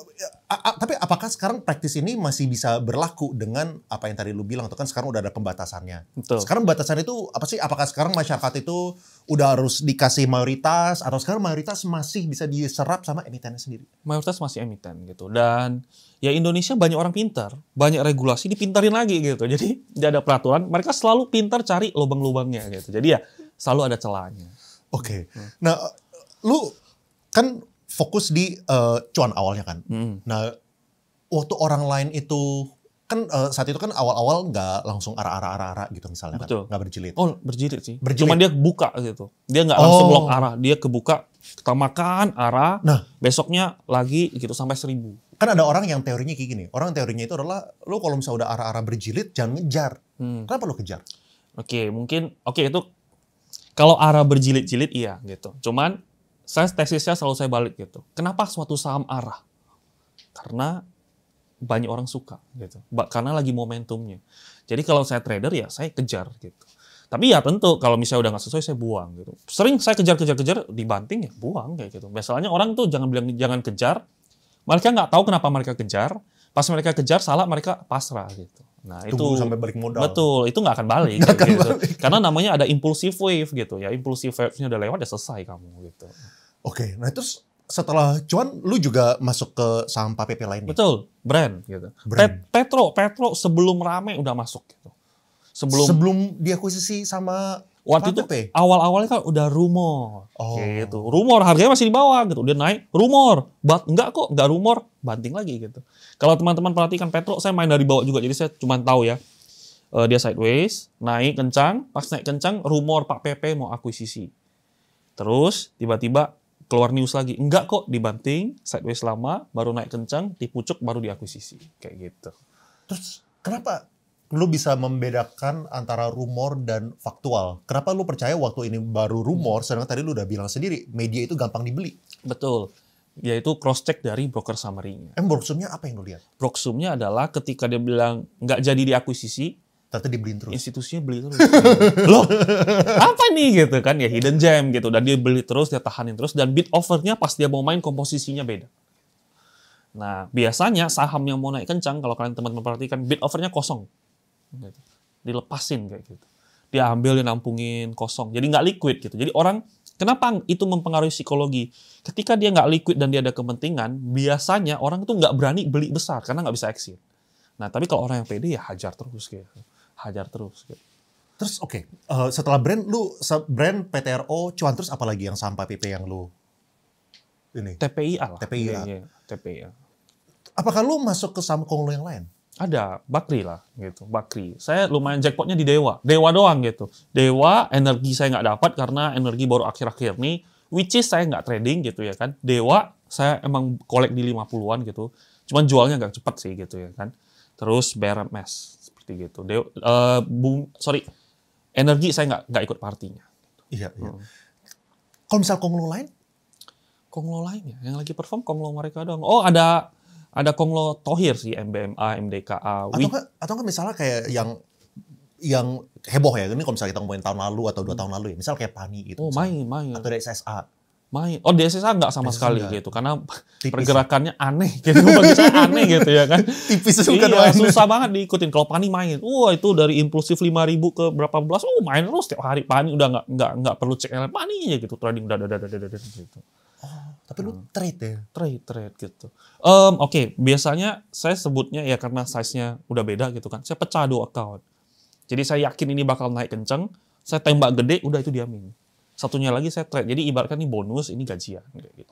tapi apakah sekarang praktis ini masih bisa berlaku dengan apa yang tadi lu bilang? Itu kan sekarang udah ada pembatasannya. Betul. Sekarang batasan itu apa sih? Apakah sekarang masyarakat itu udah harus dikasih mayoritas atau sekarang mayoritas masih bisa diserap sama emitennya sendiri? Mayoritas masih emiten gitu. Dan ya Indonesia banyak orang pintar, banyak regulasi dipintarin lagi gitu. Jadi tidak ada peraturan, mereka selalu pintar cari lubang-lubangnya gitu. Jadi ya selalu ada celahnya. Oke. Nah, lu kan fokus di cuan awalnya kan. Nah, waktu orang lain itu kan saat itu kan awal-awal nggak langsung arah gitu misalnya. Betul. Kan, nggak berjilid. Oh, berjilid sih. Berjilid. Cuman dia kebuka gitu. Dia nggak langsung lock arah, dia kebuka, kita makan arah. Nah, besoknya lagi gitu sampai 1000. Kan ada orang yang teorinya kayak gini. Orang teorinya itu adalah lu kalau misalnya udah arah-arah berjilid jangan ngejar. Kenapa lu kejar? Oke, itu kalau arah berjilid-jilid iya gitu. Cuman tesisnya selalu saya balik gitu. Kenapa suatu saham arah? Karena banyak orang suka gitu. Karena lagi momentumnya. Jadi kalau saya trader ya saya kejar gitu. Tapi ya tentu kalau misalnya udah nggak sesuai saya buang gitu. Sering saya kejar dibanting ya buang kayak gitu. Misalnya orang tuh jangan bilang jangan kejar. Mereka nggak tahu kenapa mereka kejar. Pas mereka kejar salah mereka pasrah gitu. Nah Tunggu itu sampai balik modal. Betul, itu nggak akan balik. Nggak akan gitu. balik. Karena namanya ada impulsive wave gitu ya. Impulsive wave-nya udah lewat ya selesai kamu gitu. Oke, nah terus setelah cuan, lu juga masuk ke saham PPP lainnya? Betul, brand gitu. Brand. Petro sebelum rame udah masuk gitu. Sebelum diakuisisi sama waktu PPP? itu awal-awalnya kan udah rumor. Oh. Gitu. Rumor harganya masih di bawah gitu. Dia naik, rumor. Enggak rumor, banting lagi gitu. Kalau teman-teman perhatikan Petro, saya main dari bawah juga. Jadi saya cuma tahu ya. Dia sideways, naik kencang, pas naik kencang rumor Pak PP mau akuisisi. Terus tiba-tiba keluar news lagi. Enggak kok, dibanting, sideways lama, baru naik kencang, dipucuk, baru diakuisisi. Kayak gitu. Terus kenapa lu bisa membedakan antara rumor dan faktual? Kenapa lu percaya waktu ini baru rumor, sedangkan tadi lu udah bilang sendiri, media itu gampang dibeli? Betul. Yaitu cross-check dari broker summary-nya. Broksumnya apa yang lu lihat? Broksumnya adalah ketika dia bilang nggak jadi diakuisisi, ternyata dibeliin terus. Institusinya beli terus. Loh, apa nih gitu kan? Ya hidden gem gitu. Dan dia beli terus, dia tahanin terus. Dan bid offer-nya pas dia mau main komposisinya beda. Nah, biasanya saham yang mau naik kencang, kalau kalian teman-teman perhatikan, bid offer-nya kosong. Gitu. Dilepasin kayak gitu. Dia ambil, dia nampungin kosong. Jadi nggak liquid gitu. Jadi orang, kenapa itu mempengaruhi psikologi? Ketika dia nggak liquid dan dia ada kepentingan, biasanya orang itu nggak berani beli besar karena nggak bisa exit. Nah, tapi kalau orang yang pede ya hajar terus gitu. Gitu. Terus oke, setelah brand PTRO cuan terus apa lagi yang saham PPP yang lu ini? TPIA lah. TPIA. Iya, TPIA. Apakah lu masuk ke saham konglo yang lain? Ada, Bakri lah gitu, Bakri. Saya lumayan jackpotnya di Dewa doang gitu. Dewa, energi saya nggak dapat karena energi baru akhir-akhir nih, which is saya nggak trading gitu ya kan. Dewa, saya emang kolek di 50-an gitu, cuman jualnya nggak cepat sih gitu ya kan. Terus BRMS, seperti gitu. Energi saya nggak ikut partinya. Iya. Kalau misal konglo lain? Konglo lain ya, yang lagi perform konglo mereka doang. Oh ada konglo Thohir sih, MBMA, MDKA. Atau kan misalnya kayak yang heboh ya, ini kalau misalnya kita ngomongin tahun lalu atau 2 tahun lalu ya, misal kayak PANI gitu. Oh main. Atau dari SSA. Main. Oh, di SSA nggak sama sekali enggak. gitu. Karena Tipis. Pergerakannya aneh gitu. Bagi saya aneh gitu ya kan. Tipis juga iya, susah banget diikutin. Kalau PANI main. Itu dari impulsif 5.000 ke berapa belas. Main terus setiap hari. PANI udah nggak perlu cek PANI aja gitu. Trading udah gitu. Tapi lu trade ya? Trade gitu. Oke, biasanya saya sebutnya ya karena size-nya udah beda gitu kan. Saya pecah 2 account. Jadi saya yakin ini bakal naik kenceng. Saya tembak gede, udah itu diamin. Satunya lagi saya trade. Jadi ibaratkan ini bonus, ini gajian. Gitu.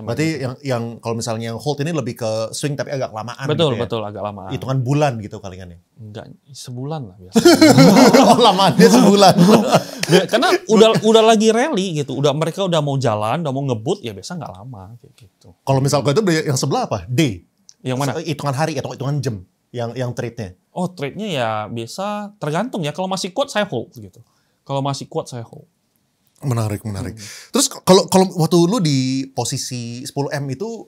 Berarti yang kalau misalnya yang hold ini lebih ke swing tapi agak lamaan. Betul, gitu ya? betul agak lamaan. Hitungan bulan gitu kalingan ya? Enggak, sebulan lah biasanya. Lamaan dia sebulan. Karena udah lagi rally gitu. Mereka udah mau jalan, udah mau ngebut, ya biasa nggak lama kayak gitu. Kalau misalnya itu yang sebelah apa? D. Yang mana? Hitungan hari atau hitungan jam yang trade-nya. Oh, trade-nya ya biasa tergantung ya. Kalau masih kuat saya hold gitu. Kalau masih kuat saya hold. Menarik. Terus kalau waktu lu di posisi 10M itu,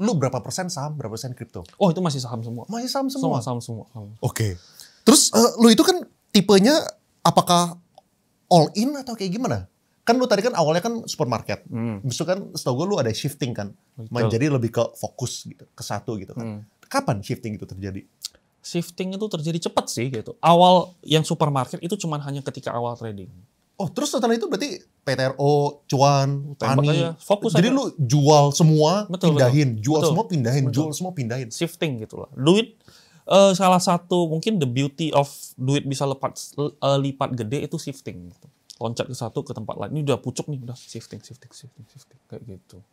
lu berapa persen saham, berapa persen kripto? Oh itu masih saham semua. Masih saham semua? Saham semua. Oke. Terus lu itu kan tipenya apakah all in atau kayak gimana? Kan lu tadi kan awalnya kan supermarket. Besok kan setahu gue lu ada shifting kan. Jadi lebih ke fokus gitu, ke satu gitu kan. Kapan shifting itu terjadi? Shifting itu terjadi cepat sih gitu. Awal yang supermarket itu cuma hanya ketika awal trading. Oh, terus setelah itu berarti PTRO, cuan, tani. Fokus jadi aja. lu jual semua, pindahin. Jual Betul. semua, pindahin. Jual semua, pindahin. Shifting gitu lah. Duit, salah satu mungkin the beauty of duit bisa lipat gede itu shifting. Gitu. Loncat ke satu ke tempat lain. Ini udah pucuk nih, udah shifting. Kayak gitu.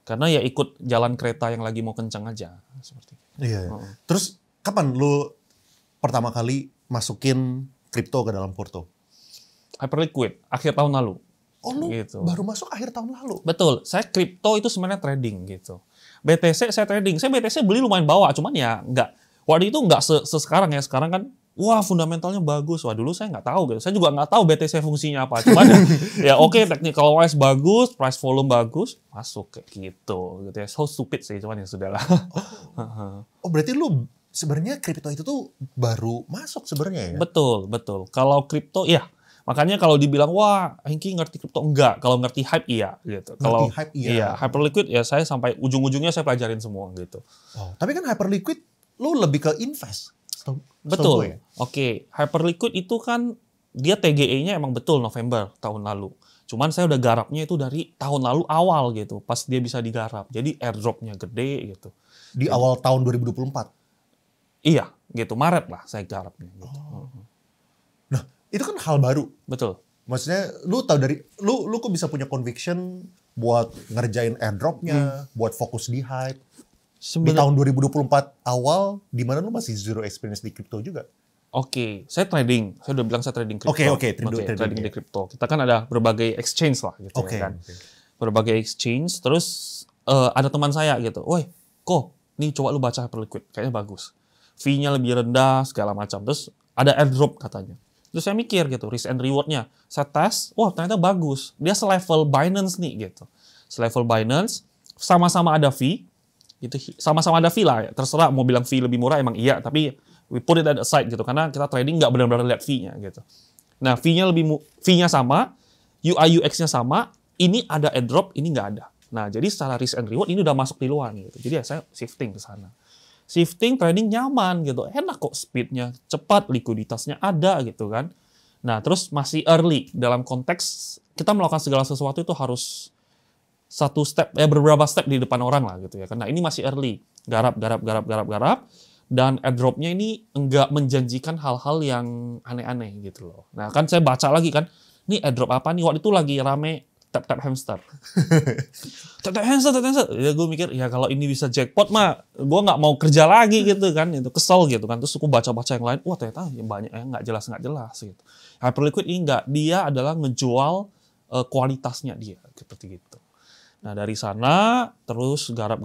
Karena ya ikut jalan kereta yang lagi mau kencang aja. Seperti itu. Iya. Terus kapan lu pertama kali masukin kripto ke dalam porto? Hyperliquid, akhir tahun lalu. Oh lu gitu. baru masuk akhir tahun lalu? Betul, saya kripto itu sebenarnya trading gitu. BTC saya trading, saya BTC beli lumayan bawa, cuman ya nggak. Waktu itu nggak sekarang ya, sekarang kan wah fundamentalnya bagus. Wah dulu saya nggak tahu gitu. Saya juga nggak tahu BTC fungsinya apa. Cuman ya oke, technical wise bagus, price volume bagus, masuk kayak gitu. Ya. So stupid sih, cuman ya sudahlah. Oh berarti lu sebenarnya kripto itu tuh baru masuk sebenarnya ya? Betul. Kalau kripto ya. Makanya kalau dibilang wah, Hengki ngerti kripto enggak, kalau ngerti hype iya gitu. Kalau hype iya. Iya, Hyperliquid ya saya sampai ujung-ujungnya saya pelajarin semua gitu. Oh, tapi kan Hyperliquid lu lebih ke invest. Betul. Ya? Oke, Hyperliquid itu kan dia TGE-nya emang betul November tahun lalu. Cuman saya udah garapnya itu dari tahun lalu awal gitu, pas dia bisa digarap. Jadi airdrop-nya gede gitu. Di awal tahun 2024? Iya, gitu. Maret lah saya garapnya gitu. Nah, itu kan hal baru. Betul. Maksudnya lu tahu dari lu kok bisa punya conviction buat ngerjain airdrop-nya, buat fokus di hype. Di tahun 2024 awal di mana lu masih zero experience di kripto juga. Oke, saya trading. Saya udah bilang saya trading kripto. Oke, trading di kripto. Kita kan ada berbagai exchange lah gitu ya kan. Berbagai exchange, terus ada teman saya gitu. "Woi, kok, nih coba lu baca Hyperliquid, kayaknya bagus. Fee-nya lebih rendah segala macam. Terus ada airdrop katanya." Terus saya mikir gitu, risk and reward-nya. Saya tes, wah ternyata bagus. Dia selevel Binance nih gitu. Selevel Binance, sama-sama ada fee. Gitu, sama-sama ada fee lah. Terserah mau bilang fee lebih murah emang iya, tapi we put it at the side gitu. Karena kita trading nggak benar-benar lihat fee-nya gitu. Nah, fee-nya sama, UI UX-nya sama, ini ada airdrop, ini nggak ada. Nah, jadi secara risk and reward ini udah masuk di luar gitu. Jadi ya saya shifting ke sana. Shifting trading nyaman gitu, enak kok speednya, cepat, likuiditasnya ada gitu kan. Nah terus masih early dalam konteks kita melakukan segala sesuatu itu harus satu step, beberapa step di depan orang lah gitu ya. Karena ini masih early, garap, dan airdropnya ini enggak menjanjikan hal-hal yang aneh-aneh gitu loh. Nah kan saya baca lagi kan, ini airdrop apa nih? Waktu itu lagi rame tap-tap hamster. tap-tap hamster. Ya gue mikir, ya kalau ini bisa jackpot mah, gue nggak mau kerja lagi gitu kan. Itu kesel gitu kan. Terus aku baca-baca yang lain, wah ternyata banyak yang nggak jelas gitu. Hyperliquid ini nggak, dia adalah ngejual kualitasnya dia seperti gitu. Nah dari sana terus garap.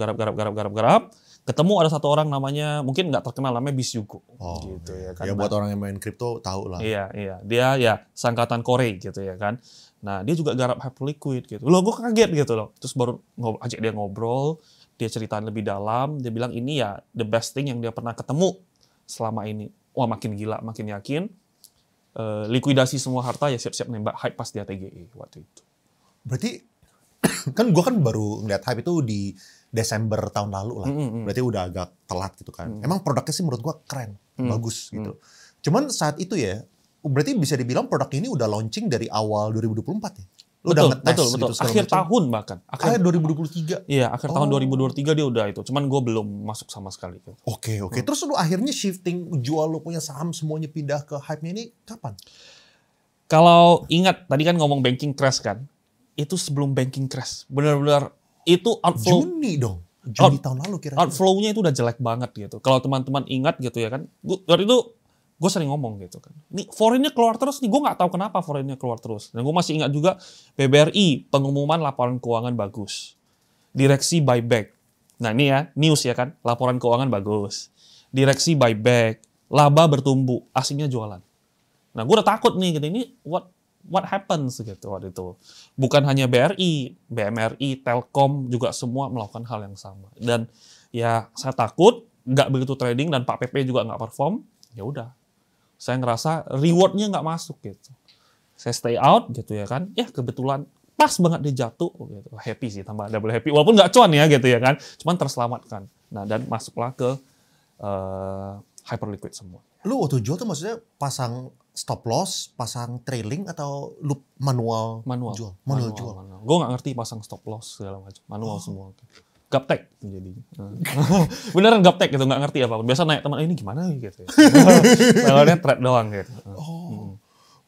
Ketemu ada satu orang namanya, mungkin nggak terkenal, namanya Bisyugo. Gitu ya kan. Ya buat orang yang main kripto tahu lah. Iya. Dia ya sangkatan Kore gitu ya kan. Nah, dia juga garap Hyperliquid gitu. Loh, gue kaget gitu loh. Terus baru ajak dia ngobrol, dia ceritain lebih dalam, dia bilang ini ya the best thing yang dia pernah ketemu selama ini. Wah, makin gila, makin yakin. Likuidasi semua harta ya siap-siap nembak hype pas dia TGE waktu itu. Berarti kan gue kan baru ngeliat hype itu di Desember tahun lalu lah. Berarti udah agak telat gitu kan. Emang produknya sih menurut gue keren, bagus gitu. Cuman saat itu ya, berarti bisa dibilang produk ini udah launching dari awal 2024 ya? Betul. Gitu, akhir tahun bahkan. Akhir 2023? Iya, akhir tahun 2023 dia udah itu. Cuman gue belum masuk sama sekali. Oke. Terus lu akhirnya shifting, jual lu punya saham semuanya pindah ke hype-nya ini kapan? Kalau ingat, tadi kan ngomong banking crash kan? Itu sebelum banking crash. Benar-benar itu outflow. Juni dong? Juni tahun lalu kira-kira. Outflow-nya itu udah jelek banget gitu. Kalau teman-teman ingat gitu ya kan. Waktu itu gue sering ngomong gitu kan. Ini foreign-nya keluar terus nih. Gue nggak tahu kenapa foreign-nya keluar terus. Dan gue masih ingat juga BBRI pengumuman laporan keuangan bagus. Direksi buyback. Nah ini ya news ya kan. Laporan keuangan bagus. Direksi buyback. Laba bertumbuh. Asingnya jualan. Nah gue udah takut nih gitu. Ini what happens gitu waktu itu. Bukan hanya BRI, BMRI, Telkom juga semua melakukan hal yang sama. Dan ya saya takut nggak begitu trading dan Pak PP juga nggak perform, ya udah. Saya ngerasa rewardnya nggak masuk gitu. Saya stay out gitu ya kan. Ya kebetulan pas banget dia jatuh gitu. Happy sih, tambah double happy. Walaupun nggak cuan ya gitu ya kan. Cuman terselamatkan. Nah dan masuklah ke hyperliquid semua. Lu waktu jual tuh maksudnya pasang stop loss, pasang trailing atau lu manual jual? Manual jual. Gue nggak ngerti pasang stop loss segala macam. Manual semua. Gaptek jadi. Beneran gaptek gitu, nggak ngerti apa. Biasa naik teman ini gimana gitu. Soalnya trade doang gitu.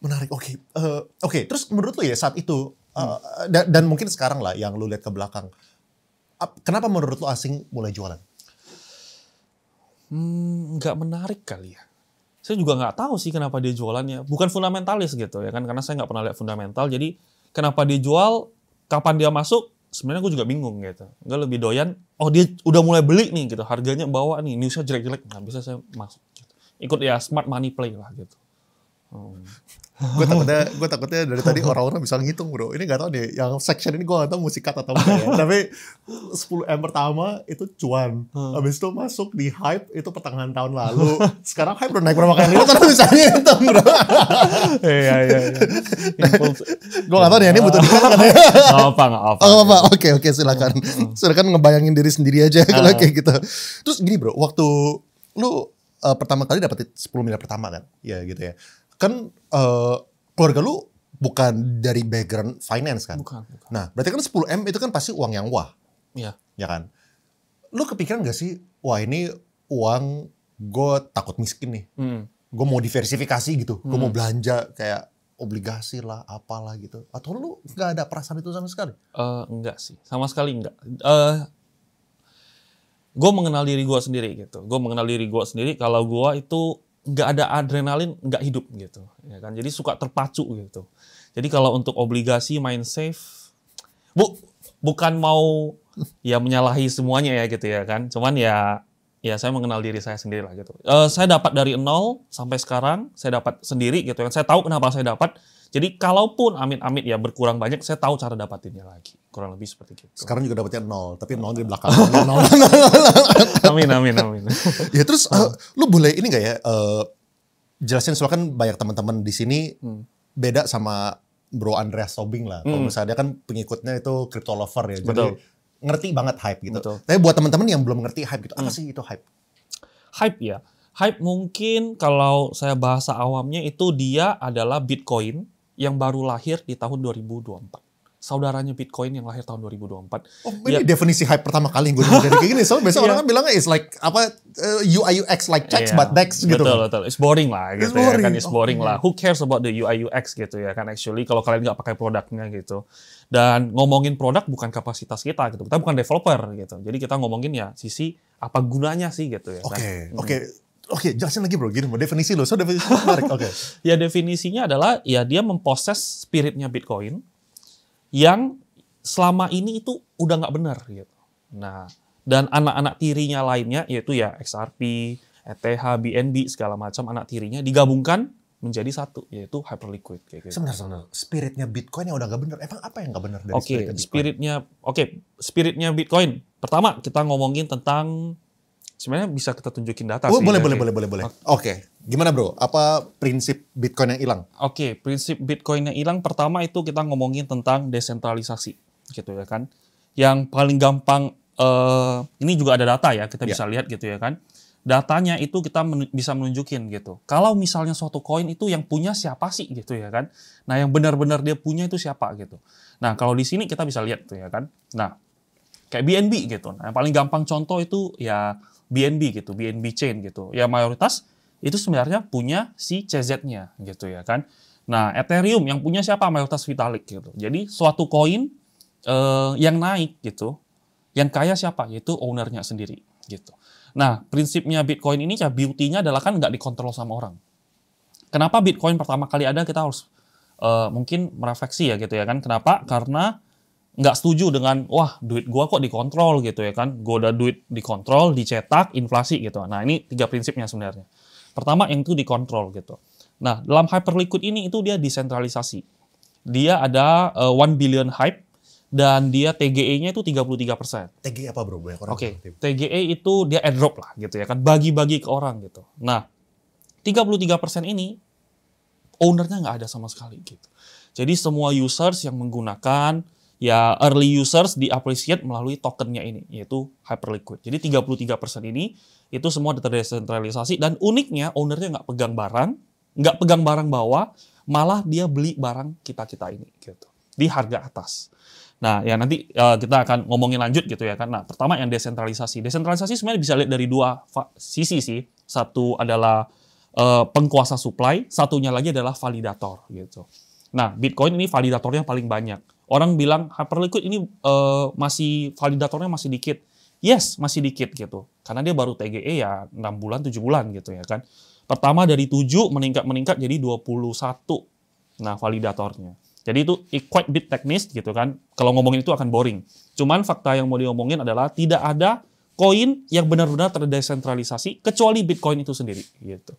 Menarik. Oke. Terus menurut lu ya saat itu dan mungkin sekarang lah yang lu lihat ke belakang, kenapa menurut lu asing mulai jualan? Nggak menarik kali ya. Saya juga nggak tahu sih kenapa dia jualannya. Bukan fundamentalis gitu ya kan, karena saya nggak pernah lihat fundamental. Jadi kenapa dia jual, kapan dia masuk, sebenarnya gue juga bingung gitu. Nggak lebih doyan, oh dia udah mulai beli nih gitu, harganya bawa nih, newsnya jelek-jelek, nggak bisa saya masuk. Gitu. Ikut ya smart money play lah gitu. Gue takutnya dari tadi orang-orang bisa ngitung bro. Ini gak tahu nih, yang section ini gue gak tahu mesti cut atau enggak ya. Tapi 10M pertama itu cuan. Habis itu masuk di hype itu pertengahan tahun lalu. Sekarang hype udah naik berapa kali? Lo kan bisa ngitung bro. Iya. Gue gak tahu nih, ini butuh di-cut kan ya? Gak apa. Oke, silakan. Silakan ngebayangin diri sendiri aja kalau kayak gitu. Terus gini bro, waktu lu pertama kali dapetin 10 miliar pertama kan? Ya gitu ya. Kan keluarga lu bukan dari background finance kan? Bukan. Nah, berarti kan 10M itu kan pasti uang yang wah. Iya. Ya kan? Lu kepikiran gak sih, wah ini uang gue takut miskin nih. Gue mau diversifikasi gitu. Gue mau belanja kayak obligasi lah, apalah gitu. Atau lu gak ada perasaan itu sama sekali? Enggak sih. Sama sekali enggak. Gue mengenal diri gue sendiri gitu. Gue mengenal diri gue sendiri kalau gue itu nggak ada adrenalin, nggak hidup gitu, ya kan? Jadi suka terpacu gitu. Jadi kalau untuk obligasi main safe, bukan mau ya menyalahi semuanya ya gitu ya kan. Cuman ya saya mengenal diri saya sendiri lah gitu. Saya dapat dari 0 sampai sekarang, saya dapat sendiri gitu kan. Saya tahu kenapa saya dapat. Jadi kalaupun amit-amit ya berkurang banyak, saya tahu cara dapatinnya lagi. Kurang lebih seperti gitu. Sekarang juga dapatnya 0, tapi 0 di belakang. Amin. Ya terus lu boleh ini gak ya jelasin, soalnya kan banyak teman-teman di sini beda sama Bro Andreas Tobing lah. Kalau misalnya dia kan pengikutnya itu crypto lover ya. Jadi ngerti banget hype gitu. Betul. Tapi buat teman-teman yang belum ngerti hype gitu, apa sih itu hype? Hype ya. Hype mungkin kalau saya bahasa awamnya itu dia adalah Bitcoin yang baru lahir di tahun 2024. Saudaranya Bitcoin yang lahir tahun 2024. Oh, ini definisi hype pertama kali gue dengar kayak gini. Soalnya biasa orang kan bilangnya it's like apa UI UX like checks but DEX gitu. Betul. It's boring lah gitu ya kan. It's boring lah. Who cares about the UI UX gitu ya kan actually kalau kalian nggak pakai produknya gitu. Dan ngomongin produk bukan kapasitas kita gitu. Kita bukan developer gitu. Jadi kita ngomongin ya sisi apa gunanya sih gitu ya. Oke, jelasin lagi bro, gini definisi lo, definisi menarik. Oke. Ya definisinya adalah ya dia memproses spiritnya Bitcoin yang selama ini itu udah nggak benar gitu. Nah, dan anak-anak tirinya lainnya yaitu ya XRP, ETH, BNB segala macam anak tirinya digabungkan menjadi satu yaitu Hyperliquid kayak gitu. Sebenarnya spiritnya Bitcoin yang udah nggak benar. Emang apa yang nggak benar dari spiritnya Bitcoin. Pertama kita ngomongin tentang sebenarnya bisa kita tunjukin data sih. Boleh. Oke. Gimana bro? Apa prinsip Bitcoin yang hilang? Oke, prinsip Bitcoin yang hilang pertama itu kita ngomongin tentang desentralisasi, gitu ya kan. Yang paling gampang, ini juga ada data ya, kita bisa lihat gitu ya kan. Datanya itu kita bisa menunjukin gitu. Kalau misalnya suatu koin itu yang punya siapa sih gitu ya kan. Nah yang benar-benar dia punya itu siapa gitu. Nah kalau di sini kita bisa lihat tuh ya kan. Nah kayak BNB gitu. Nah, yang paling gampang contoh itu ya BNB gitu, BNB chain gitu. Ya mayoritas itu sebenarnya punya si CZ-nya gitu ya kan. Nah, Ethereum yang punya siapa? Mayoritas Vitalik gitu. Jadi suatu koin yang naik gitu, yang kaya siapa? Yaitu ownernya sendiri gitu. Nah, prinsipnya Bitcoin ini ya beauty-nya adalah kan nggak dikontrol sama orang. Kenapa Bitcoin pertama kali ada kita harus mungkin merefleksi ya gitu ya kan. Kenapa? Karena nggak setuju dengan, wah duit gua kok dikontrol gitu ya kan. Gua udah duit dikontrol, dicetak, inflasi gitu. Nah ini 3 prinsipnya sebenarnya. Pertama yang itu dikontrol gitu. Nah dalam Hyperliquid ini itu dia desentralisasi. dia ada 1 billion hype dan dia TGE-nya itu 33%. TGE apa bro? Banyak orang. Oke, TGE itu dia airdrop lah gitu ya kan, bagi-bagi ke orang gitu. Nah, 33% ini ownernya nggak ada sama sekali gitu. Jadi semua users yang menggunakan, ya early users di-appreciate melalui tokennya ini, yaitu Hyperliquid. Jadi 33% ini itu semua terdesentralisasi dan uniknya ownernya nggak pegang barang bawah, malah dia beli barang kita ini gitu di harga atas. Nah, ya nanti kita akan ngomongin lanjut gitu ya kan. Nah, pertama yang desentralisasi. Desentralisasi sebenarnya bisa lihat dari dua sisi sih. Satu adalah pengkuasa supply, satunya lagi adalah validator gitu. Nah, Bitcoin ini validatornya paling banyak. Orang bilang Hyperliquid ini validatornya masih dikit. Yes, masih dikit gitu. Karena dia baru TGE ya 6 bulan, 7 bulan gitu ya kan. Pertama dari 7 meningkat jadi 21. Nah, validatornya. Jadi itu quite bit teknis gitu kan. Kalau ngomongin itu akan boring. Cuman fakta yang mau diomongin adalah tidak ada koin yang benar-benar terdesentralisasi kecuali Bitcoin itu sendiri gitu.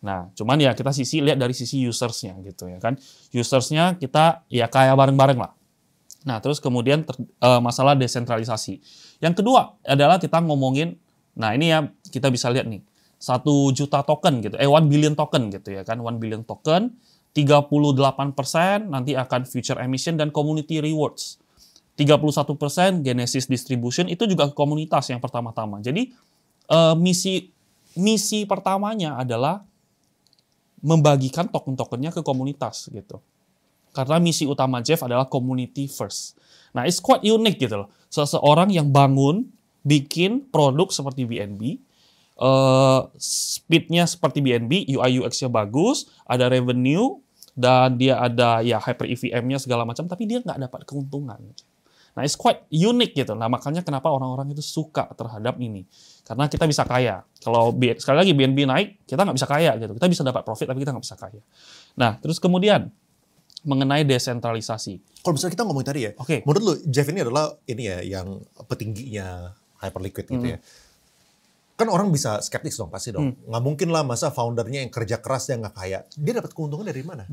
Nah, cuman ya kita lihat dari sisi usersnya gitu ya kan. Usersnya kita ya kayak bareng-bareng lah. Nah, terus kemudian masalah desentralisasi. Yang kedua adalah kita ngomongin, nah ini ya kita bisa lihat nih, 1 juta token gitu, 1 billion token gitu ya kan, 1 billion token, 38% nanti akan future emission dan community rewards. 31% Genesis distribution, itu juga komunitas yang pertama-tama. Jadi misi pertamanya adalah membagikan token-tokennya ke komunitas gitu. Karena misi utama Jeff adalah community first. Nah, it's quite unique gitu loh. Seseorang yang bikin produk seperti BNB, speednya seperti BNB, UI UX-nya bagus, ada revenue, dan dia ada ya hyper EVM-nya segala macam, tapi dia nggak dapat keuntungan. Nah, it's quite unique gitu. Nah, makanya kenapa orang-orang itu suka terhadap ini. Karena kita bisa kaya. Kalau sekali lagi BNB naik, kita nggak bisa kaya gitu. Kita bisa dapat profit, tapi kita nggak bisa kaya. Nah, terus kemudian mengenai desentralisasi. Kalau misalnya kita ngomongin tadi ya, Oke. menurut lu Jeff ini adalah ini ya yang petingginya Hyperliquid gitu ya. Kan orang bisa skeptis dong pasti dong. Nggak mungkin lah masa foundernya yang kerja keras yang nggak kaya. Dia dapat keuntungan dari mana?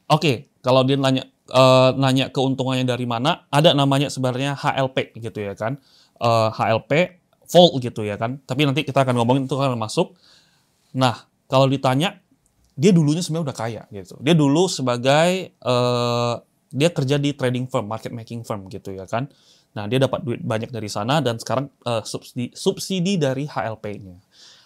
Oke. Kalau dia nanya keuntungannya dari mana, ada namanya sebenarnya HLP gitu ya kan. HLP, Vault gitu ya kan. Tapi nanti kita akan ngomongin itu akan masuk. Nah, kalau ditanya, dia dulunya sebenarnya udah kaya gitu. Dia dulu sebagai, dia kerja di trading firm, market making firm gitu ya kan. Nah, dia dapat duit banyak dari sana dan sekarang subsidi dari HLP-nya.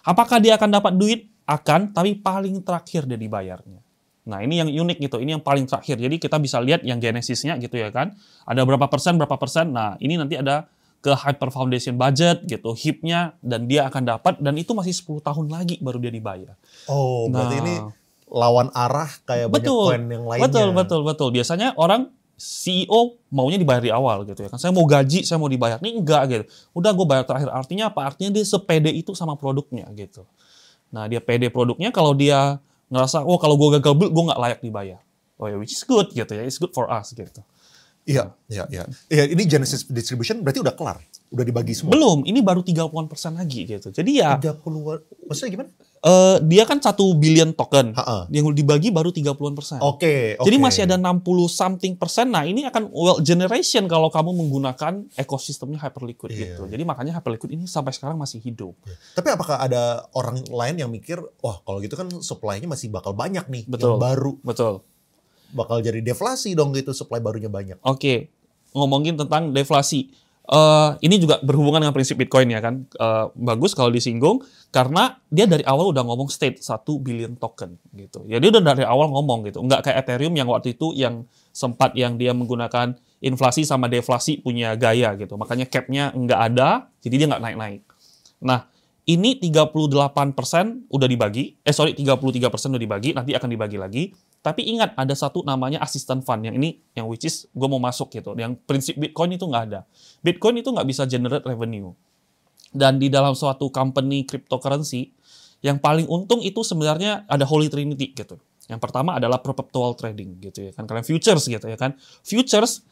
Apakah dia akan dapat duit? Akan, tapi paling terakhir dia dibayarnya. Nah, ini yang unik gitu, ini yang paling terakhir. Jadi kita bisa lihat yang Genesis-nya gitu ya kan. Ada berapa persen. Nah, ini nanti ada ke Hyper Foundation budget gitu, HIP-nya, dan dia akan dapat, dan itu masih 10 tahun lagi baru dia dibayar. Oh, berarti ini lawan arah kayak banyak koin yang lainnya. Betul. Biasanya orang CEO maunya dibayar di awal gitu ya kan. Saya mau gaji, saya mau dibayar. Ini enggak gitu. Udah gue bayar terakhir. Artinya apa? Artinya dia sepede itu sama produknya gitu. Nah, dia pede produknya, kalau dia ngerasa, oh kalau gue gagal build, gue nggak layak dibayar. Oh ya, which is good gitu ya. It's good for us gitu. Iya. Ini Genesis Distribution berarti udah kelar? Udah dibagi semua? Belum, ini baru 30% lagi gitu. Jadi ya 30-an, maksudnya gimana? Dia kan 1 billion token. Yang dibagi baru 30%. Oke. Jadi masih ada 60 something persen. Nah, ini akan generation kalau kamu menggunakan ekosistemnya Hyperliquid gitu. Jadi makanya Hyperliquid ini sampai sekarang masih hidup. Tapi apakah ada orang lain yang mikir, wah kalau gitu kan supply-nya masih bakal banyak nih Betul. yang baru. Betul. Bakal jadi deflasi dong gitu, supply barunya banyak. Oke. Ngomongin tentang deflasi. Ini juga berhubungan dengan prinsip Bitcoin ya kan. Bagus kalau disinggung karena dia dari awal udah ngomong state 1 billion token gitu. Ya dia udah dari awal ngomong gitu. Nggak kayak Ethereum yang waktu itu yang sempat yang dia menggunakan inflasi sama deflasi punya gaya gitu. Makanya cap-nya nggak ada, jadi dia nggak naik-naik. Nah, ini 38% udah dibagi. 33% udah dibagi, nanti akan dibagi lagi. Tapi ingat, ada satu namanya assistant fund. Yang ini, yang which is gue mau masuk gitu. Yang prinsip Bitcoin itu nggak ada. Bitcoin itu nggak bisa generate revenue. Dan di dalam suatu company cryptocurrency, yang paling untung itu sebenarnya ada Holy Trinity gitu. Yang pertama adalah perpetual trading gitu ya kan. Kalian futures gitu ya kan. Futures,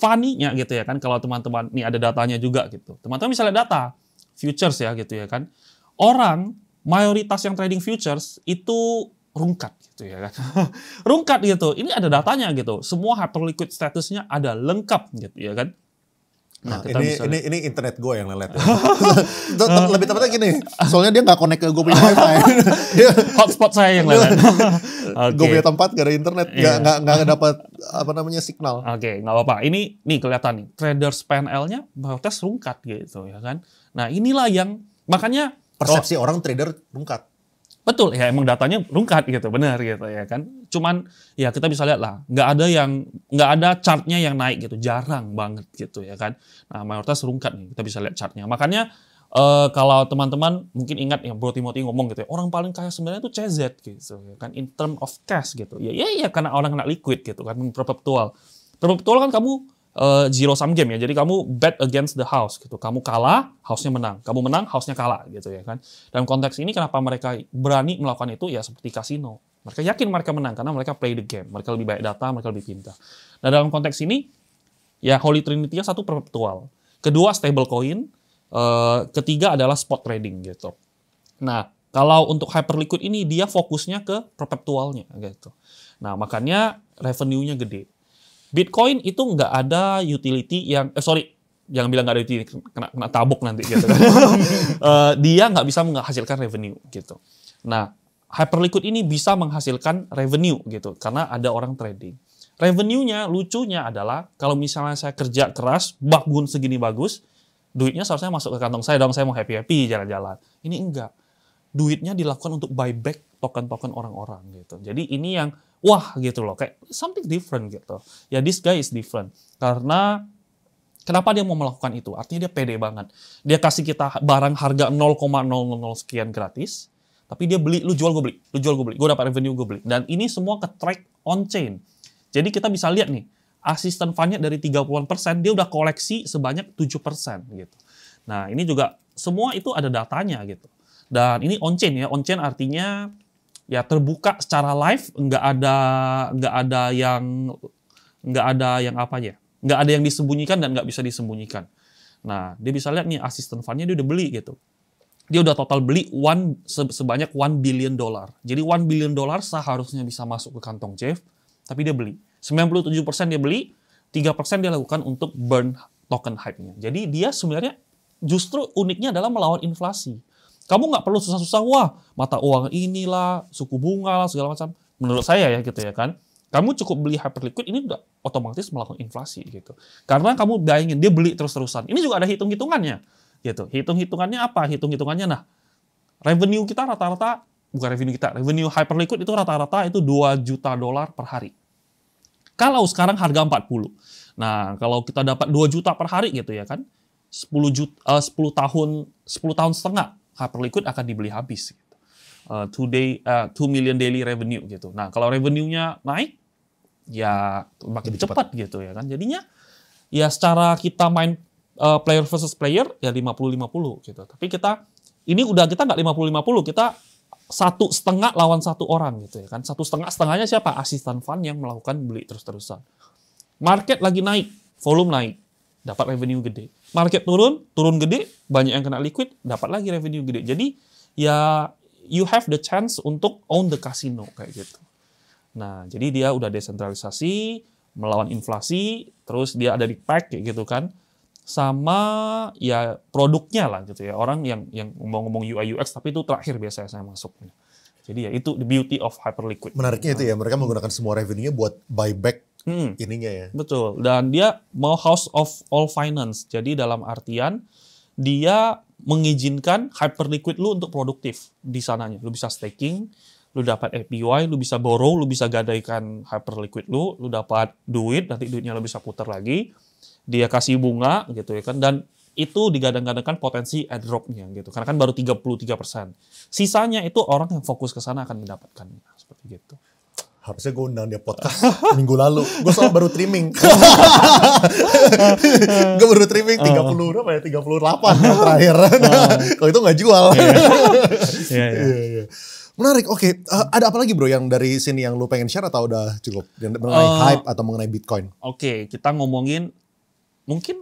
funny-nya gitu ya kan. Kalau teman-teman, ini ada datanya juga gitu. Teman-teman bisa lihat data futures ya gitu ya kan. Orang, mayoritas yang trading futures itu rungkat gitu ya kan. Rungkat gitu. Ini ada datanya gitu. Semua Hyperliquid statusnya ada lengkap gitu ya kan. Nah, ini internet gue yang lelet. Lebih tepatnya gini, soalnya dia nggak connect ke gue punya wifi. Hotspot saya yang lelet. Gue punya tempat gak ada internet, nggak dapat signal. Oke, nggak apa-apa. Ini nih kelihatan nih, traders PNL-nya mayoritas rungkat gitu ya kan. Nah inilah yang makanya persepsi orang trader rungkat. Betul, ya emang datanya rungkat gitu, benar gitu ya kan. Cuman ya kita bisa lihat lah, nggak ada chartnya yang naik gitu, jarang banget gitu ya kan. Nah mayoritas rungkat nih, kita bisa lihat chartnya. Makanya kalau teman-teman mungkin ingat ya Bro Timothy ngomong gitu ya, orang paling kaya sebenarnya itu CZ gitu ya kan, in term of cash gitu. Ya karena orang kena liquid gitu kan, perpetual. Perpetual kan kamu zero sum game ya. Jadi kamu bet against the house gitu. Kamu kalah, house-nya menang. Kamu menang, house-nya kalah gitu ya kan. Dalam konteks ini kenapa mereka berani melakukan itu ya seperti kasino. Mereka yakin mereka menang karena mereka play the game. Mereka lebih banyak data, mereka lebih pintar. Nah, dalam konteks ini ya Holy Trinity-nya satu perpetual. Kedua stable coin, ketiga adalah spot trading gitu. Nah, kalau untuk Hyperliquid ini dia fokusnya ke perpetualnya gitu. Nah, makanya revenue-nya gede. Bitcoin itu nggak ada utility yang, jangan bilang nggak ada utility, kena tabok nanti gitu kan. Dia nggak bisa menghasilkan revenue gitu. Nah, Hyperliquid ini bisa menghasilkan revenue gitu, karena ada orang trading. Revenue-nya, lucunya adalah, kalau misalnya saya kerja keras, bangun segini bagus, duitnya seharusnya masuk ke kantong saya dong, saya mau happy-happy jalan-jalan. Ini enggak. Duitnya dilakukan untuk buyback token-token orang-orang gitu. Jadi ini yang wah gitu loh, kayak something different gitu. Ya this guy is different. Karena kenapa dia mau melakukan itu? Artinya dia pede banget. Dia kasih kita barang harga 0,000 sekian gratis, tapi dia beli, lu jual gue beli, lu jual gue beli, gue dapat revenue gue beli. Dan ini semua ke-track on-chain. Jadi kita bisa lihat nih, asisten fund-nya dari 30%, dia udah koleksi sebanyak 7% gitu. Nah ini juga, semua itu ada datanya gitu. Dan ini on-chain ya, on-chain artinya ya terbuka secara live, nggak ada yang apa ya, nggak ada yang disembunyikan dan nggak bisa disembunyikan. Nah dia bisa lihat nih asisten fund-nya dia udah beli gitu. Dia udah total beli sebanyak $1 billion. Jadi $1 billion seharusnya bisa masuk ke kantong Jeff, tapi dia beli. 97% dia beli, 3% dia lakukan untuk burn token hype-nya. Jadi dia sebenarnya justru uniknya adalah melawan inflasi. Kamu nggak perlu susah-susah, wah mata uang inilah, suku bunga lah, segala macam. Menurut saya ya gitu ya kan. Kamu cukup beli Hyperliquid, ini udah otomatis melakukan inflasi gitu. Karena kamu bayangin, dia beli terus-terusan. Ini juga ada hitung-hitungannya gitu. Hitung-hitungannya apa? Hitung-hitungannya nah, revenue kita rata-rata, bukan revenue kita, revenue Hyperliquid itu rata-rata itu $2 juta per hari. Kalau sekarang harga 40. Nah, kalau kita dapat 2 juta per hari gitu ya kan, 10 tahun setengah Hyperliquid akan dibeli habis gitu. 2 million daily revenue gitu. Nah, kalau revenue-nya naik ya makin cepat gitu ya kan. Jadinya ya secara kita main player versus player ya 50-50 gitu. Tapi kita nggak 50-50, kita 1,5 lawan 1 orang gitu ya kan. 1,5-setengahnya siapa? Asisten fund yang melakukan beli terus-terusan. Market lagi naik, volume naik, dapat revenue gede. Market turun gede, banyak yang kena liquid, dapat lagi revenue gede. Jadi ya you have the chance untuk own the casino kayak gitu. Nah, jadi dia udah desentralisasi, melawan inflasi, terus dia ada di pack kayak gitu kan. Sama ya produknya lah gitu ya. Orang yang ngomong-ngomong UI UX, tapi itu terakhir biasanya saya masuknya. Jadi ya itu the beauty of Hyperliquid. Menariknya itu ya, mereka menggunakan semua revenue-nya buat buyback ininya ya. Betul. Dan dia mau house of all finance. Jadi dalam artian dia mengizinkan Hyperliquid lu untuk produktif di sananya. Lu bisa staking, lu dapat APY, lu bisa borrow, lu bisa gadaikan Hyperliquid lu dapat duit, nanti duitnya lu bisa putar lagi. Dia kasih bunga gitu ya kan, dan itu digadang-gadangkan potensi airdrop-nya gitu. Karena kan baru 33%. Sisanya itu orang yang fokus ke sana akan mendapatkannya. Seperti gitu. Harusnya gue undang dia podcast minggu lalu. Gue soal baru trimming. Gue baru trimming 38 yang terakhir. Kalau itu nggak jual. Iya. Menarik, oke. Ada apa lagi bro yang dari sini yang lu pengen share atau udah cukup? Mengenai hype atau mengenai Bitcoin? Oke, kita ngomongin mungkin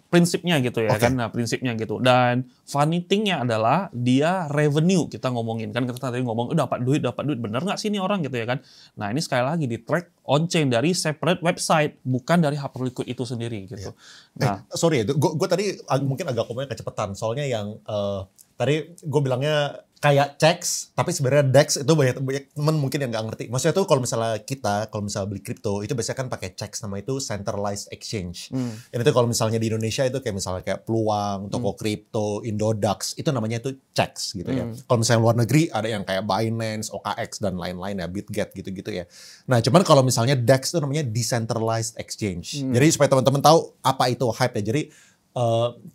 prinsipnya gitu ya kan. Nah, prinsipnya gitu. Dan funny thing-nya adalah dia revenue kita ngomongin kan, kita tadi ngomong dapat duit bener nggak sih ini orang gitu ya kan. Nah, ini sekali lagi di track on chain dari separate website, bukan dari Hyperliquid itu sendiri gitu. Nah, sorry ya, gue tadi mungkin agak ngomongnya kecepatan, soalnya yang tadi gue bilangnya kayak checks, tapi sebenarnya DEX itu banyak teman mungkin yang nggak ngerti. Maksudnya tuh kalau misalnya beli kripto itu biasanya kan pakai checks, nama itu centralized exchange. Dan itu kalau misalnya di Indonesia itu kayak misalnya kayak Peluang, Toko Kripto, Indodax, itu namanya itu checks gitu ya. Kalau misalnya luar negeri ada yang kayak Binance, OKX dan lain-lain ya, BitGet gitu-gitu ya. Nah, cuman kalau misalnya DEX itu namanya decentralized exchange. Jadi supaya teman-teman tahu apa itu hype ya. Jadi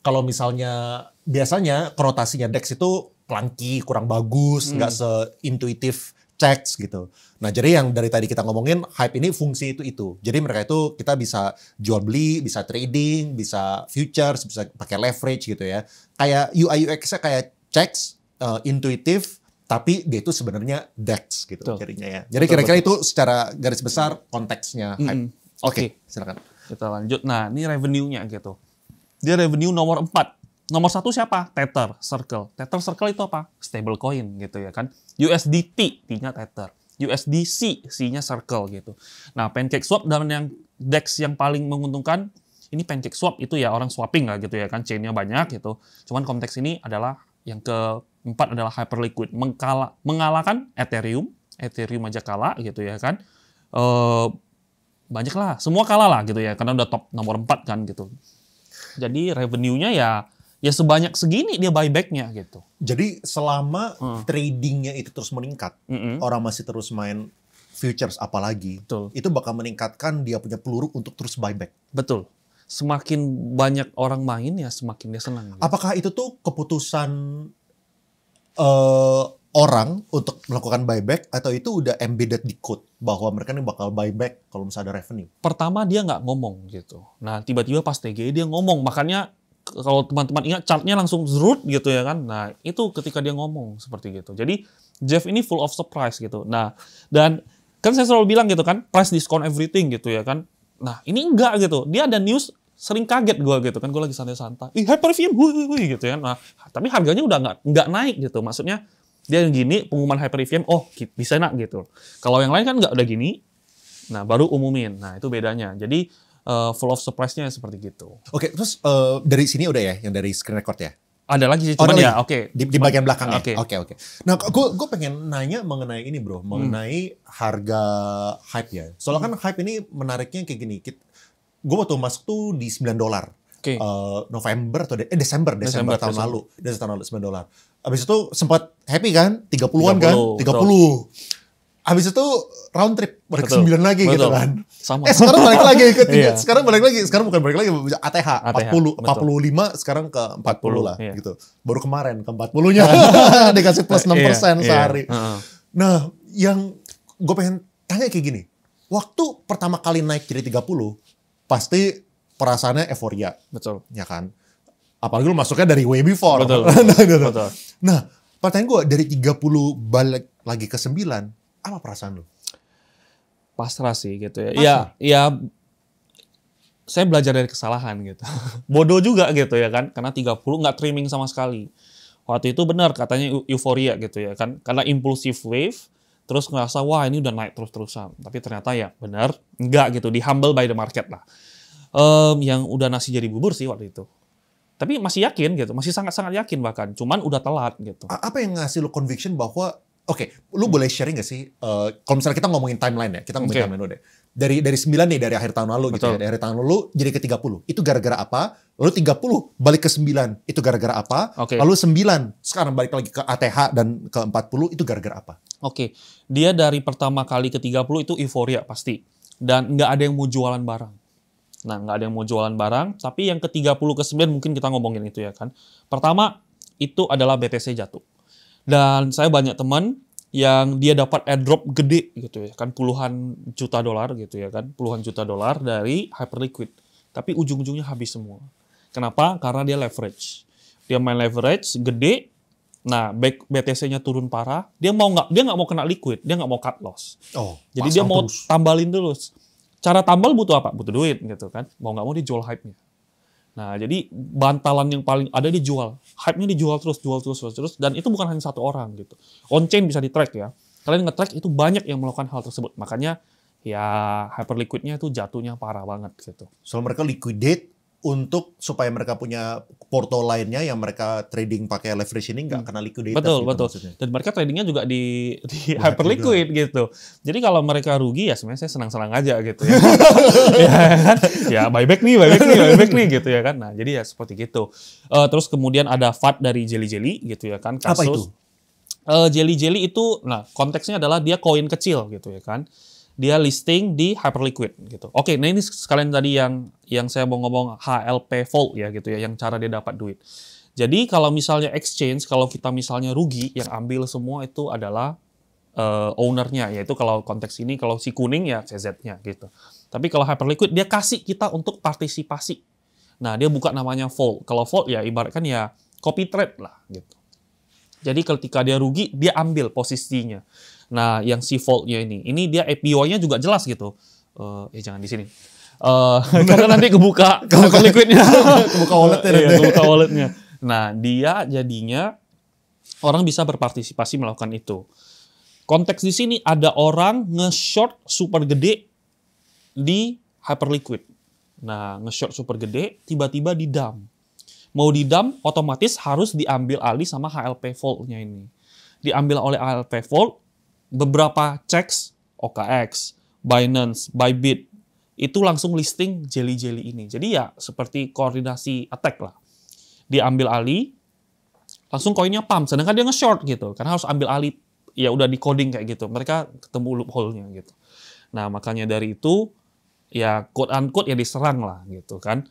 kalau misalnya biasanya konotasinya DEX itu clunky, kurang bagus, nggak seintuitif checks gitu. Nah, jadi yang dari tadi kita ngomongin hype ini fungsi itu. Jadi mereka itu kita bisa jual beli, bisa trading, bisa futures, bisa pakai leverage gitu ya. Kayak UI UX-nya kayak checks, intuitif, tapi dia itu sebenarnya DEX gitu jadinya ya. Jadi kira-kira itu secara garis besar konteksnya hype. Oke, silakan. Kita lanjut. Nah, ini revenue-nya gitu. Dia revenue nomor 4. Nomor 1 siapa? Tether Circle. Tether Circle itu apa? Stablecoin gitu ya kan. USDT, T-nya Tether. USDC, C-nya Circle gitu. Nah, PancakeSwap dan yang DEX yang paling menguntungkan, ini PancakeSwap itu ya orang swapping lah gitu ya kan. Chain-nya banyak gitu. Cuman konteks ini adalah yang keempat adalah Hyperliquid. Mengalahkan Ethereum. Ethereum aja kalah gitu ya kan. Banyak lah. Semua kalah lah gitu ya. Karena udah top nomor 4 kan gitu. Jadi revenue-nya ya sebanyak segini dia buyback-nya gitu. Jadi selama tradingnya itu terus meningkat, orang masih terus main futures apalagi, itu bakal meningkatkan dia punya peluru untuk terus buyback. Betul. Semakin banyak orang main ya semakin dia senang. Gitu. Apakah itu tuh keputusan orang untuk melakukan buyback atau itu udah embedded di code bahwa mereka ini bakal buyback kalau misalnya ada revenue? Pertama dia nggak ngomong gitu. Nah tiba-tiba pas TGE dia ngomong, makanya kalau teman-teman ingat chartnya langsung zrut gitu ya kan. Nah, itu ketika dia ngomong seperti gitu. Jadi Jeff ini full of surprise gitu. Nah, dan kan saya selalu bilang gitu kan, price discount everything gitu ya kan. Nah, ini enggak gitu. Dia ada news sering kaget gue gitu kan. Gue lagi santai-santai. Hyperium gitu ya. Nah, tapi harganya udah nggak naik gitu. Maksudnya dia yang gini pengumuman Hyperium, oh bisa nak gitu. Kalau yang lain kan nggak udah gini. Nah, baru umumin. Nah, itu bedanya. Jadi full of surprise-nya seperti gitu. Oke, terus dari sini udah ya, yang dari screen record ya? Ada lagi sih, cuman ya oke. Di bagian belakang ya? Oke. Nah, gue pengen nanya mengenai ini bro, mengenai harga hype ya. Soalnya kan hype ini menariknya kayak gini. Gue waktu masuk tuh di $9. November atau Desember tahun lalu. Desember tahun lalu $9. Habis itu sempat happy kan? 30-an kan? 30. Habis itu round trip balik ke 9 lagi gitu kan. Sama. Sekarang balik lagi ke 3. Sekarang bukan balik lagi ATH 40, 45 sekarang ke 40 lah gitu. Baru kemarin ke 40-nya dikasih plus 6% sehari. Nah, yang gue pengen tanya kayak gini. Waktu pertama kali naik jadi 30, pasti perasaannya euforia. Betul. Ya kan? Apalagi lu masuknya dari way before. Betul. Nah, pertanyaan gue dari 30 balik lagi ke 9, apa perasaan lu? Pasrah sih gitu ya. Ya saya belajar dari kesalahan gitu. Bodoh juga gitu ya kan. Karena 30 nggak trimming sama sekali. Waktu itu benar katanya euforia gitu ya kan. Karena impulsive wave. Terus ngerasa wah ini udah naik terus-terusan. Tapi ternyata ya benar. Nggak gitu. Di humble by the market lah. Yang udah nasi jadi bubur sih waktu itu. Tapi masih yakin gitu. Masih sangat-sangat yakin bahkan. Cuman udah telat gitu. Apa yang ngasih lu conviction bahwa Oke, lu boleh sharing gak sih, kalau misalnya kita ngomongin timeline ya, kita ngomongin timeline dulu deh. Dari 9 nih, dari akhir tahun lalu gitu ya, dari akhir tahun lalu jadi ke 30. Itu gara-gara apa? Lalu 30 balik ke 9, itu gara-gara apa? Lalu 9, sekarang balik lagi ke ATH dan ke 40, itu gara-gara apa? Dia dari pertama kali ke 30 itu euforia pasti. Dan nggak ada yang mau jualan barang. Nah, nggak ada yang mau jualan barang, tapi yang ke 30 ke 9 mungkin kita ngomongin itu ya kan. Pertama, itu adalah BTC jatuh. Dan saya banyak teman yang dia dapat airdrop gede gitu ya kan, puluhan juta dolar gitu ya kan, puluhan juta dolar dari Hyperliquid. Tapi ujung-ujungnya habis semua. Kenapa? Karena dia leverage. Dia main leverage gede. Nah, BTC-nya turun parah. Dia nggak mau kena liquid, dia nggak mau cut loss. Jadi dia mau tambalin dulu. Cara tambal butuh apa? Butuh duit gitu kan. Mau nggak mau dia jual hype-nya. Nah, jadi bantalan yang paling ada dijual. Hype-nya dijual terus, dan itu bukan hanya satu orang gitu. On-chain bisa di-track ya. Kalian nge-track itu banyak yang melakukan hal tersebut. Makanya ya Hyperliquid-nya itu jatuhnya parah banget gitu. So mereka liquidate untuk supaya mereka punya porto lainnya yang mereka trading pakai leverage ini nggak kena liquidated. Betul, gitu betul. maksudnya. Dan mereka tradingnya juga di Hyperliquid gitu. Jadi kalau mereka rugi ya sebenarnya saya senang-senang aja gitu ya. Ya kan? Ya buyback nih gitu ya kan. Nah, jadi ya seperti gitu. Terus kemudian ada FAT dari Jelly Jelly gitu ya kan. Kasus, Apa itu? Jelly Jelly itu, nah konteksnya adalah dia koin kecil gitu ya kan. Dia listing di Hyperliquid gitu. Oke, nah ini sekalian tadi yang saya mau ngomong HLP Vault ya gitu ya, yang cara dia dapat duit. Jadi kalau misalnya exchange, kalau kita misalnya rugi, yang ambil semua itu adalah ownernya, yaitu kalau konteks ini kalau si kuning ya CZ-nya gitu. Tapi kalau Hyperliquid dia kasih kita untuk partisipasi. Nah dia buka namanya Vault. Kalau Vault ya ibaratkan ya copy trade lah gitu. Jadi ketika dia rugi, dia ambil posisinya. Nah, yang si Vault-nya ini dia API-nya juga jelas gitu. Jangan di sini. Karena nanti kebuka Hyperliquid-nya. Kebuka walletnya. Iya, kebuka walletnya. Nah, dia jadinya orang bisa berpartisipasi melakukan itu. Konteks di sini ada orang nge-short super gede di Hyperliquid. Nah, nge-short super gede, tiba-tiba di-dump. Mau di-dump, otomatis harus diambil alih sama HLP Vault-nya ini. Diambil oleh HLP Vault, beberapa checks, OKX, Binance, Bybit, itu langsung listing Jelly Jelly ini. Jadi ya seperti koordinasi attack lah. Diambil alih, langsung koinnya pump. Sedangkan dia nge-short gitu, karena harus ambil alih, ya udah di coding kayak gitu. Mereka ketemu loophole-nya gitu. Nah makanya dari itu, ya quote-unquote ya diserang lah gitu kan.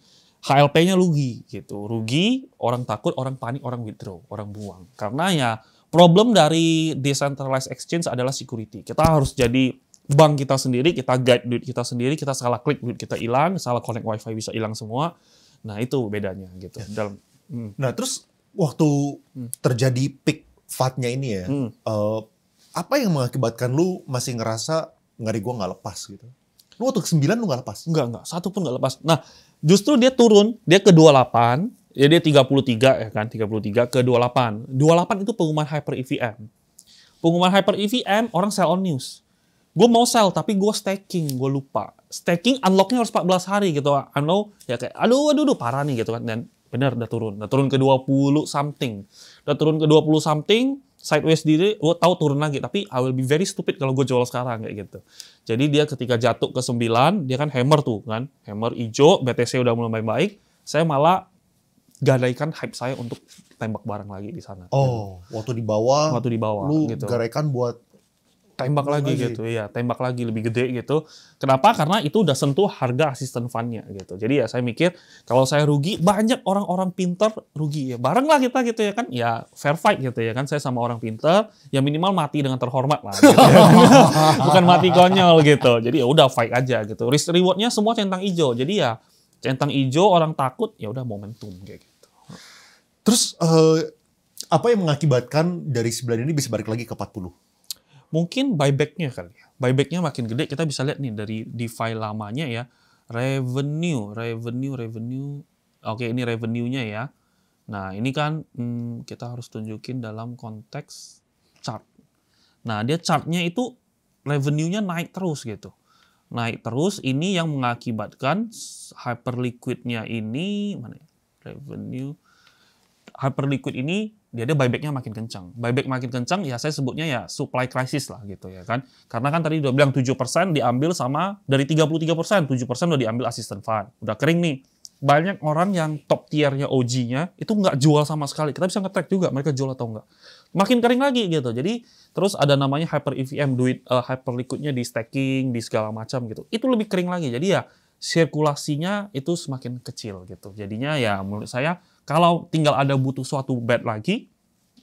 HLP-nya rugi gitu. Rugi, orang takut, orang panik, orang withdraw, orang buang. Karena ya problem dari decentralized exchange adalah security. Kita harus jadi bank kita sendiri, kita guide duit kita sendiri, kita salah klik duit kita hilang, salah connect wifi bisa hilang semua. Nah itu bedanya gitu. Nah terus waktu terjadi peak FAT-nya ini ya, apa yang mengakibatkan lu masih ngerasa ngari gua nggak lepas gitu? Lu waktu ke-9 lu nggak lepas? Enggak, satu pun nggak lepas. Nah justru dia turun, dia ke 28, ya dia 33 ya kan, 33 ke 28. 28 itu pengumuman Hyper EVM. Pengumuman Hyper EVM, orang sell on news. Gue mau sell, tapi gue staking, gue lupa. Staking unlock-nya harus 14 hari gitu. I know, ya kayak, aduh, parah nih gitu kan. Dan benar, udah turun ke 20 something. Udah turun ke 20 something, sideways diri, gue tahu turun lagi. Tapi I will be very stupid kalau gue jual sekarang kayak gitu. Jadi dia ketika jatuh ke 9, dia kan hammer tuh kan. Hammer hijau, BTC udah mulai baik. Saya malah gadaikan hype saya untuk tembak barang lagi di sana. Oh, waktu di bawah lu gitu. gadaikan buat tembak lagi gitu, ya tembak lagi lebih gede gitu. Kenapa? Karena itu udah sentuh harga assistant fund-nya gitu. Jadi ya saya mikir kalau saya rugi, banyak orang-orang pinter rugi ya. Bareng lah kita gitu ya kan. Ya fair fight gitu ya kan. Saya sama orang pinter, ya minimal mati dengan terhormat lah. Gitu ya. Bukan mati konyol gitu. Jadi ya udah fight aja gitu. Risk reward-nya semua centang hijau. Jadi ya centang hijau orang takut, ya udah momentum kayak gitu. Terus apa yang mengakibatkan dari 9 ini bisa balik lagi ke 40? Mungkin buyback-nya kali ya. Buyback-nya makin gede. Kita bisa lihat nih dari DeFi lamanya ya. Revenue. Oke, ini revenue-nya ya. Nah, ini kan kita harus tunjukin dalam konteks chart. Nah, dia chart-nya itu revenue-nya naik terus gitu. Naik terus, ini yang mengakibatkan Hyperliquid-nya ini, mana ya? Revenue. Hyperliquid ini dia buyback-nya makin kencang. Buyback makin kencang, ya saya sebutnya ya supply crisis lah gitu ya kan. Karena kan tadi udah bilang 7% diambil sama, dari 33%, 7% udah diambil assistant fund. Udah kering nih. Banyak orang yang top tier-nya OG-nya, itu nggak jual sama sekali. Kita bisa nge-track juga mereka jual atau nggak. Makin kering lagi gitu. Jadi terus ada namanya Hyper EVM, duit Hyperliquid-nya di staking, di segala macam gitu. Itu lebih kering lagi. Jadi ya sirkulasinya itu semakin kecil gitu. Jadinya ya menurut saya, kalau tinggal ada butuh suatu bet lagi,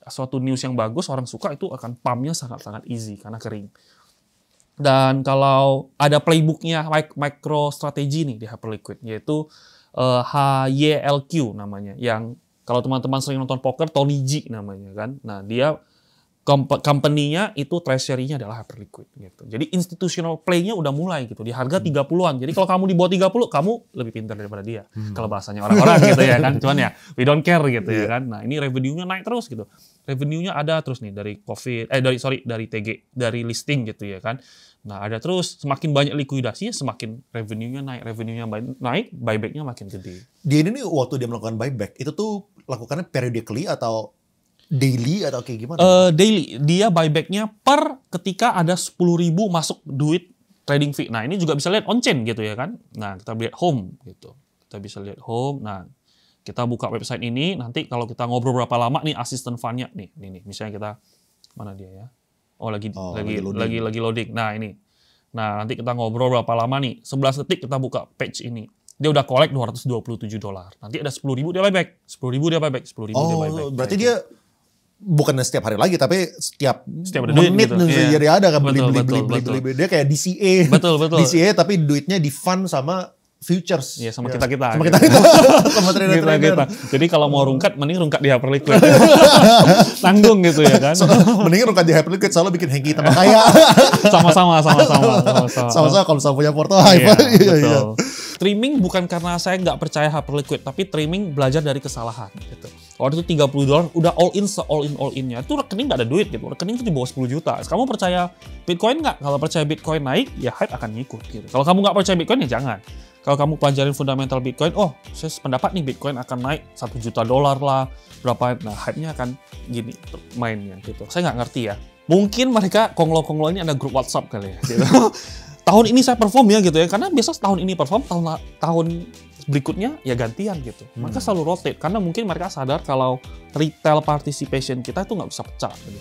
suatu news yang bagus, orang suka, itu akan pumpnya sangat-sangat easy karena kering. Dan kalau ada playbooknya micro strategi nih di Hyperliquid, yaitu HYLQ namanya, yang kalau teman-teman sering nonton poker, Tony G namanya kan. Nah dia company-nya itu treasury-nya adalah Hyperliquid gitu. Jadi institutional play-nya udah mulai gitu di harga 30-an. Jadi kalau kamu di bawah 30, kamu lebih pintar daripada dia. Kalau bahasanya orang-orang gitu ya kan. Cuman ya we don't care gitu ya kan. Nah, ini revenue-nya naik terus gitu. Revenue-nya ada terus nih dari dari TG, dari listing gitu ya kan. Nah, ada terus semakin banyak likuidasi, semakin revenue-nya naik, buyback-nya makin gede. Dia ini nih waktu dia melakukan buyback, itu tuh lakukannya periodically atau daily atau kayak gimana? Daily. Dia buyback-nya per ketika ada 10.000 masuk duit trading fee. Nah, ini juga bisa lihat on-chain gitu ya kan. Nah, kita lihat home gitu. Kita bisa lihat home. Nah, kita buka website ini, nanti kalau kita ngobrol berapa lama nih asisten fund-nya nih. Misalnya kita, mana dia ya? Oh, lagi loading. Nah, ini. Nah, nanti kita ngobrol berapa lama nih. 11 detik kita buka page ini. Dia udah collect $227. Nanti ada 10.000 dia buyback. 10.000 dia buyback. 10.000 dia buyback. Berarti dia bukan setiap hari lagi, tapi setiap ada duit menit gitu. Jadi ada kan Betul. beli. Dia kayak DCA. Betul. DCA tapi duitnya di fund sama futures. Iya, sama kita-kita. Sama kita. Sama trader-trader. Jadi kalau mau rungkat, mending rungkat di Hyperliquid. Tanggung gitu ya kan. Mending rungkat di Hyperliquid, soalnya bikin Hengki tambah kaya. Sama-sama. Sama-sama kalau sama punya porto Hyper. Betul. Streaming bukan karena saya nggak percaya Hyperliquid, tapi streaming belajar dari kesalahan gitu. Waktu itu $30 udah all in-nya. Itu rekening nggak ada duit gitu. Rekening itu di bawah 10 juta. Kamu percaya Bitcoin nggak? Kalau percaya Bitcoin naik, ya hype akan ngikut gitu. Kalau kamu nggak percaya Bitcoin, ya jangan. Kalau kamu pelajarin fundamental Bitcoin, oh saya sependapat nih Bitcoin akan naik $1 juta lah, berapa, nah hype-nya akan gini mainnya gitu. Saya nggak ngerti ya. Mungkin mereka konglo-konglo ini ada grup WhatsApp kali ya gitu. Tahun ini saya perform ya gitu ya, karena biasa tahun ini perform, tahun berikutnya ya gantian gitu. Maka selalu rotate, karena mungkin mereka sadar kalau retail participation kita itu nggak bisa pecah gitu.